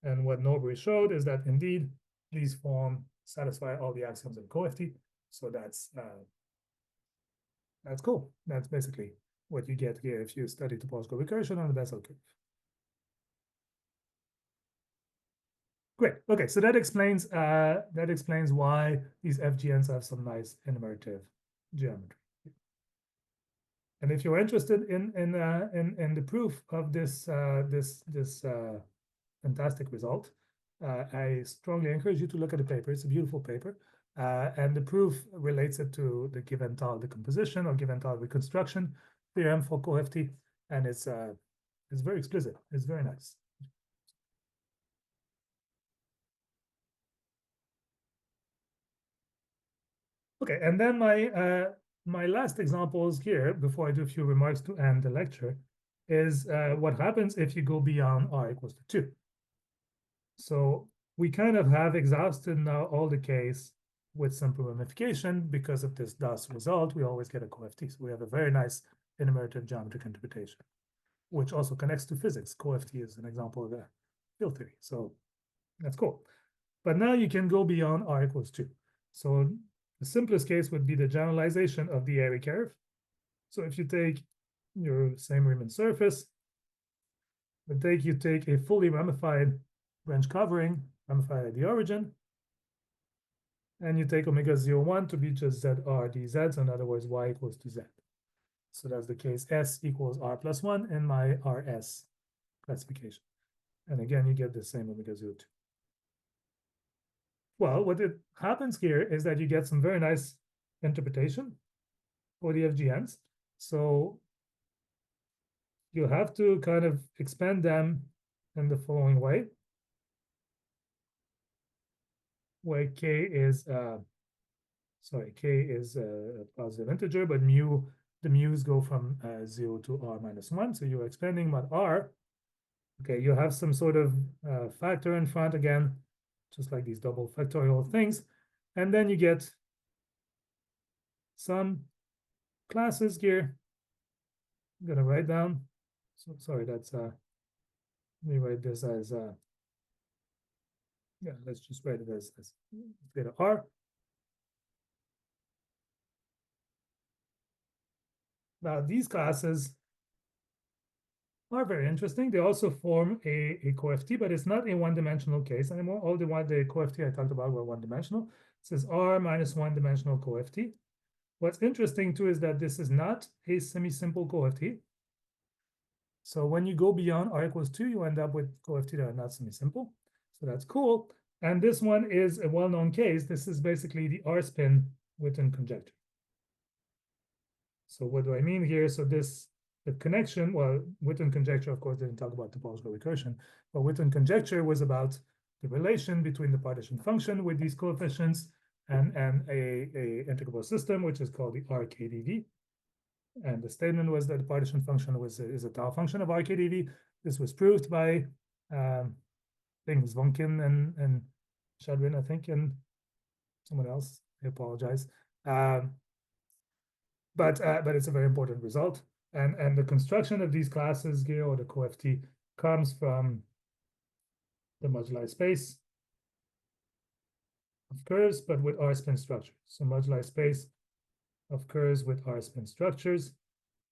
[SPEAKER 1] And what Norbury showed is that indeed these form satisfy all the axioms of CoFT. So that's cool. That's basically what you get here if you study topological recursion on the Bessel curve. Great. Okay, so that explains why these FGNs have some nice invertive geometry. And if you're interested in the proof of this fantastic result, I strongly encourage you to look at the paper. It's a beautiful paper, and the proof relates it to the Giventhal decomposition or Giventhal reconstruction theorem for CoFT, and it's very explicit. It's very nice. Okay, and then my last examples here, before I do a few remarks to end the lecture, is what happens if you go beyond r equals to 2. So we kind of have exhausted now all the case with simple ramification. Because of this DUS result, we always get a CoFT. So we have a very nice invertive geometric interpretation, which also connects to physics. CoFT is an example of a field theory. So that's cool. But now you can go beyond r equals 2. So the simplest case would be the generalization of the Airy curve. So if you take your same Riemann surface, you take a fully ramified branch covering, ramified at the origin, and you take omega 0,1 to be just zr dz, in other words, y equals to z. So that's the case s equals r plus 1 in my rs classification. And again, you get the same omega 0,2. Well, what it happens here is that you get some very nice interpretation for the FGNs. So you have to kind of expand them in the following way, where k is a positive integer, but the mu's go from 0 to r minus 1. So you're expanding mod r. Okay, you have some sort of factor in front again, just like these double factorial things. And then you get some classes here. I'm going to write down. So sorry, that's let me write this as yeah, let's just write it as theta r. Now these classes are very interesting. They also form a coft, but it's not a one-dimensional case anymore. All the coft I talked about were one-dimensional. It says r minus one-dimensional coft. What's interesting too is that this is not a semi-simple coft. So when you go beyond r equals 2, you end up with coft that are not semi-simple. So that's cool. And this one is a well-known case. This is basically the r-spin Witten conjecture. So what do I mean here? So the connection, well, Witten conjecture, of course, didn't talk about topological recursion, but Witten conjecture was about the relation between the partition function with these coefficients and a integrable system, which is called the RKDV. And the statement was that the partition function is a tau function of RKDV. This was proved by things Vonkin and Shadwin, I think, and someone else. I apologize. But it's a very important result. And the construction of these classes here, or the coft, comes from the moduli space of curves, but with R-spin structures. So moduli space of curves with R-spin structures,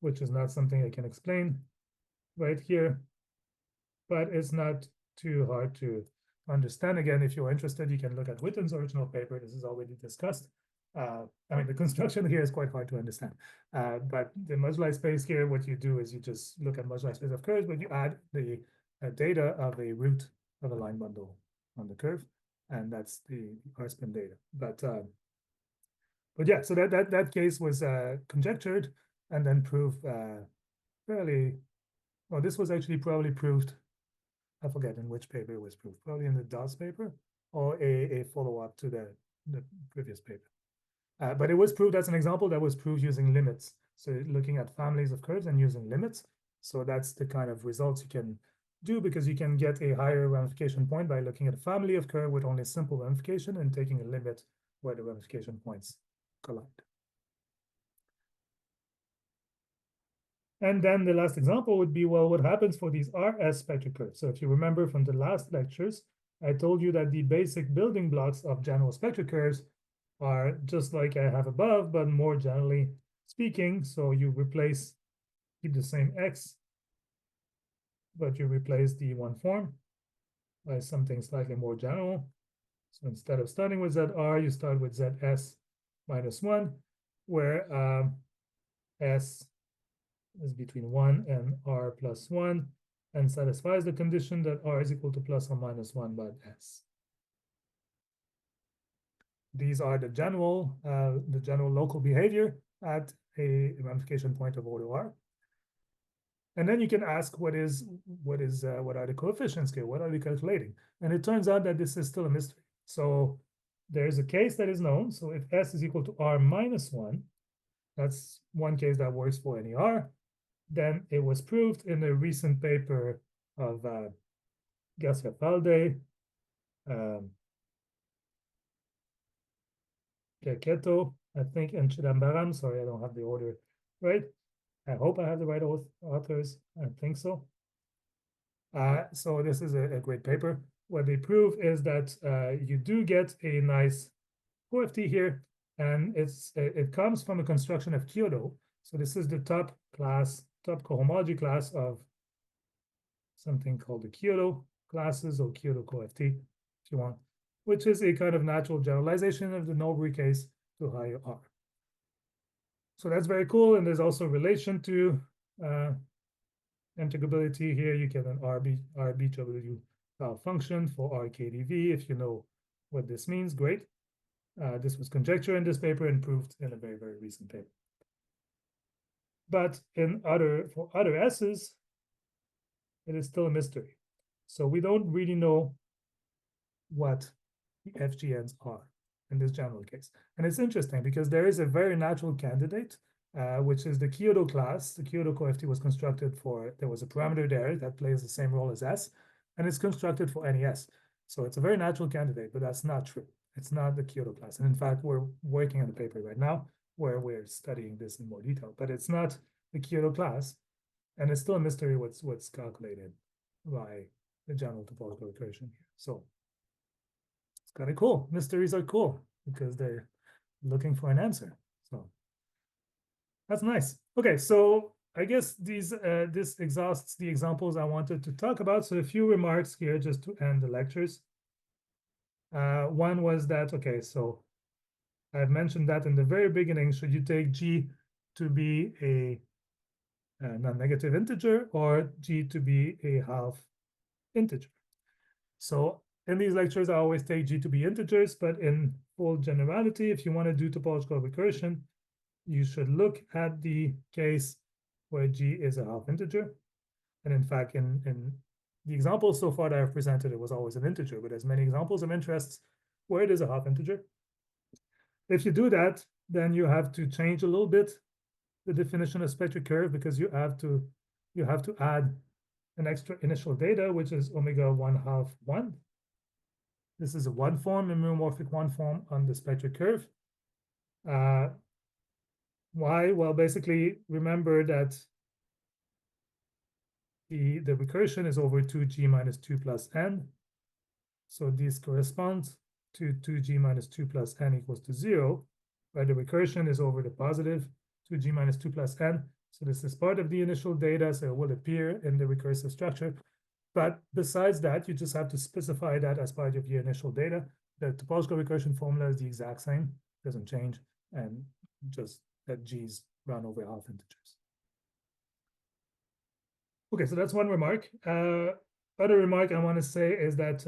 [SPEAKER 1] which is not something I can explain right here, but it's not too hard to understand. Again, if you're interested, you can look at Witten's original paper. This is already discussed. I mean, the construction here is quite hard to understand. But the moduli space here, what you do is you just look at moduli space of curves, but you add the data of a root of a line bundle on the curve, and that's the R-spin data. But yeah, so that case was conjectured and then proved fairly. Well, this was actually probably proved. I forget in which paper it was proved. Probably in the DOS paper or a follow-up to the previous paper. But it was proved as an example that was proved using limits. So looking at families of curves and using limits. So that's the kind of results you can do, because you can get a higher ramification point by looking at a family of curve with only simple ramification and taking a limit where the ramification points collide. And then the last example would be, well, what happens for these RS spectral curves? So if you remember from the last lectures, I told you that the basic building blocks of general spectral curves are just like I have above, but more generally speaking. So you keep the same X, but you replace the one form by something slightly more general. So instead of starting with ZR, you start with ZS minus 1, where S is between 1 and R plus 1, and satisfies the condition that R is equal to plus or minus 1 by S. These are the general local behavior at a ramification point of order R. And then you can ask what are the coefficients here? What are we calculating? And it turns out that this is still a mystery. So there's a case that is known. So if S is equal to R minus 1, that's one case that works for any R. Then it was proved in a recent paper of Garcia-Falde, Keto, I think, and Chidambaram. Sorry, I don't have the order right. I hope I have the right authors. I think so. So this is a great paper. What they prove is that you do get a nice coft here, and it comes from a construction of Kyoto. So this is the top cohomology class of something called the Kyoto classes, or Kyoto coft, if you want, which is a kind of natural generalization of the Nobri case to higher R. So that's very cool. And there's also relation to integrability here. You get an RBW function for RKDV. If you know what this means, great. This was conjecture in this paper and proved in a very, very recent paper. But for other S's, it is still a mystery. So we don't really know what the FGNs are in this general case. And it's interesting because there is a very natural candidate, which is the Kyoto class. The Kyoto co-FT was constructed for, there was a parameter there that plays the same role as S, and it's constructed for NES. So it's a very natural candidate, but that's not true. It's not the Kyoto class. And in fact, we're working on a paper right now where we're studying this in more detail, but it's not the Kyoto class. And it's still a mystery what's calculated by the general topological recursion here. So it's kind of cool. Mysteries are cool because they're looking for an answer. So that's nice. Okay, so I guess this exhausts the examples I wanted to talk about. So a few remarks here just to end the lectures. One was that, okay, so I've mentioned that in the very beginning, should you take G to be a non-negative integer or G to be a half integer? So in these lectures, I always take G to be integers, but in full generality, if you want to do topological recursion, you should look at the case where G is a half integer. And in fact, in the examples so far that I've presented, it was always an integer, but there's many examples of interests where it is a half integer. If you do that, then you have to change a little bit the definition of spectral curve because you have to add an extra initial data, which is omega 1/2 1. This is a one form, a meromorphic one form on the spectral curve. Why? Well, basically, remember that the recursion is over 2G minus 2 plus n. So this corresponds to 2G minus 2 plus n equals to 0, where the recursion is over the positive 2G minus 2 plus n. So this is part of the initial data, so it will appear in the recursive structure. But besides that, you just have to specify that as part of your initial data. The topological recursion formula is the exact same, doesn't change, and just that G's run over half integers. Okay, so that's one remark. Other remark I want to say is that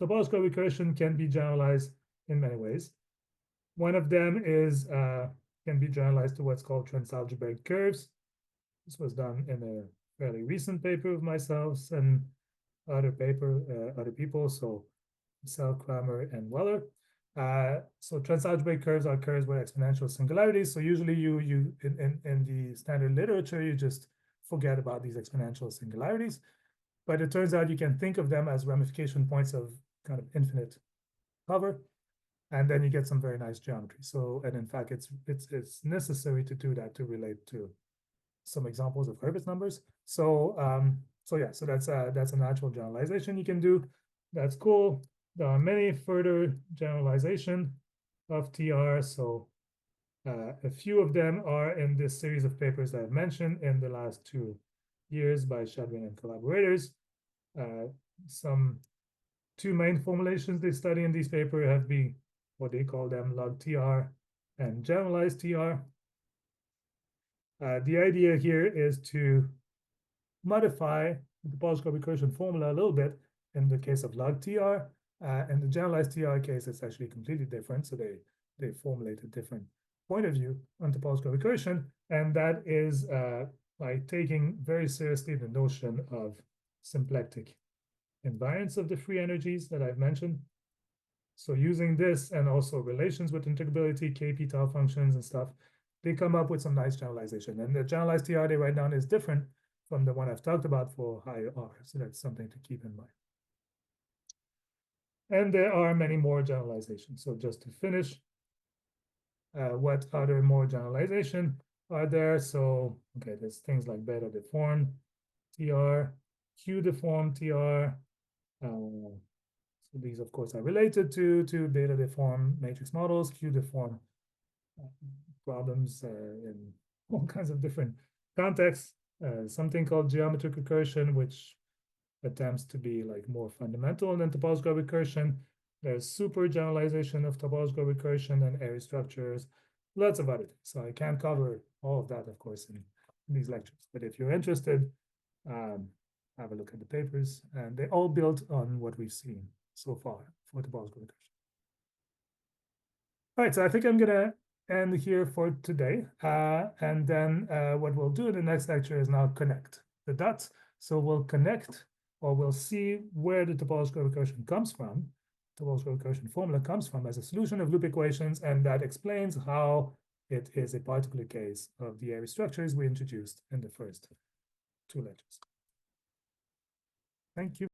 [SPEAKER 1] topological recursion can be generalized in many ways. One of them is can be generalized to what's called transalgebraic curves. This was done in a fairly recent paper of myself and other people, so Sell, Kramer, and Weller. So transalgebraic curves are curves with exponential singularities. So usually you in the standard literature, you just forget about these exponential singularities. But it turns out you can think of them as ramification points of kind of infinite cover. And then you get some very nice geometry. So, and in fact, it's necessary to do that to relate to some examples of Hurwitz numbers. So, so that's a natural generalization you can do. That's cool. There are many further generalization of TR. So, a few of them are in this series of papers that I've mentioned in the last 2 years by Shadwin and collaborators. Some 2 main formulations they study in this paper have been what they call them log TR and generalized TR. The idea here is to modify the topological recursion formula a little bit in the case of log TR. In the generalized TR case, it's actually completely different. So they formulate a different point of view on topological recursion. And that is by taking very seriously the notion of symplectic invariance of the free energies that I've mentioned. So using this and also relations with integrability, KP tau functions and stuff, they come up with some nice generalization. And the generalized TR they write down is different from the one I've talked about for higher R. So that's something to keep in mind. And there are many more generalizations. So just to finish, what other more generalization are there? So, okay, there's things like beta deformed TR, Q deformed TR. So these, of course, are related to beta deformed matrix models, Q deformed problems in all kinds of different contexts. Something called geometric recursion, which attempts to be like more fundamental than topological recursion. There's super generalization of topological recursion and array structures, lots of other things. So I can't cover all of that, of course, in these lectures. But if you're interested, have a look at the papers, and they all built on what we've seen so far for topological recursion. All right, so I think I'm gonna end here for today. And then what we'll do in the next lecture is now connect the dots. So we'll connect, or we'll see where the topological recursion comes from. Topological recursion formula comes from as a solution of loop equations, and that explains how it is a particular case of the area structures we introduced in the first two lectures. Thank you.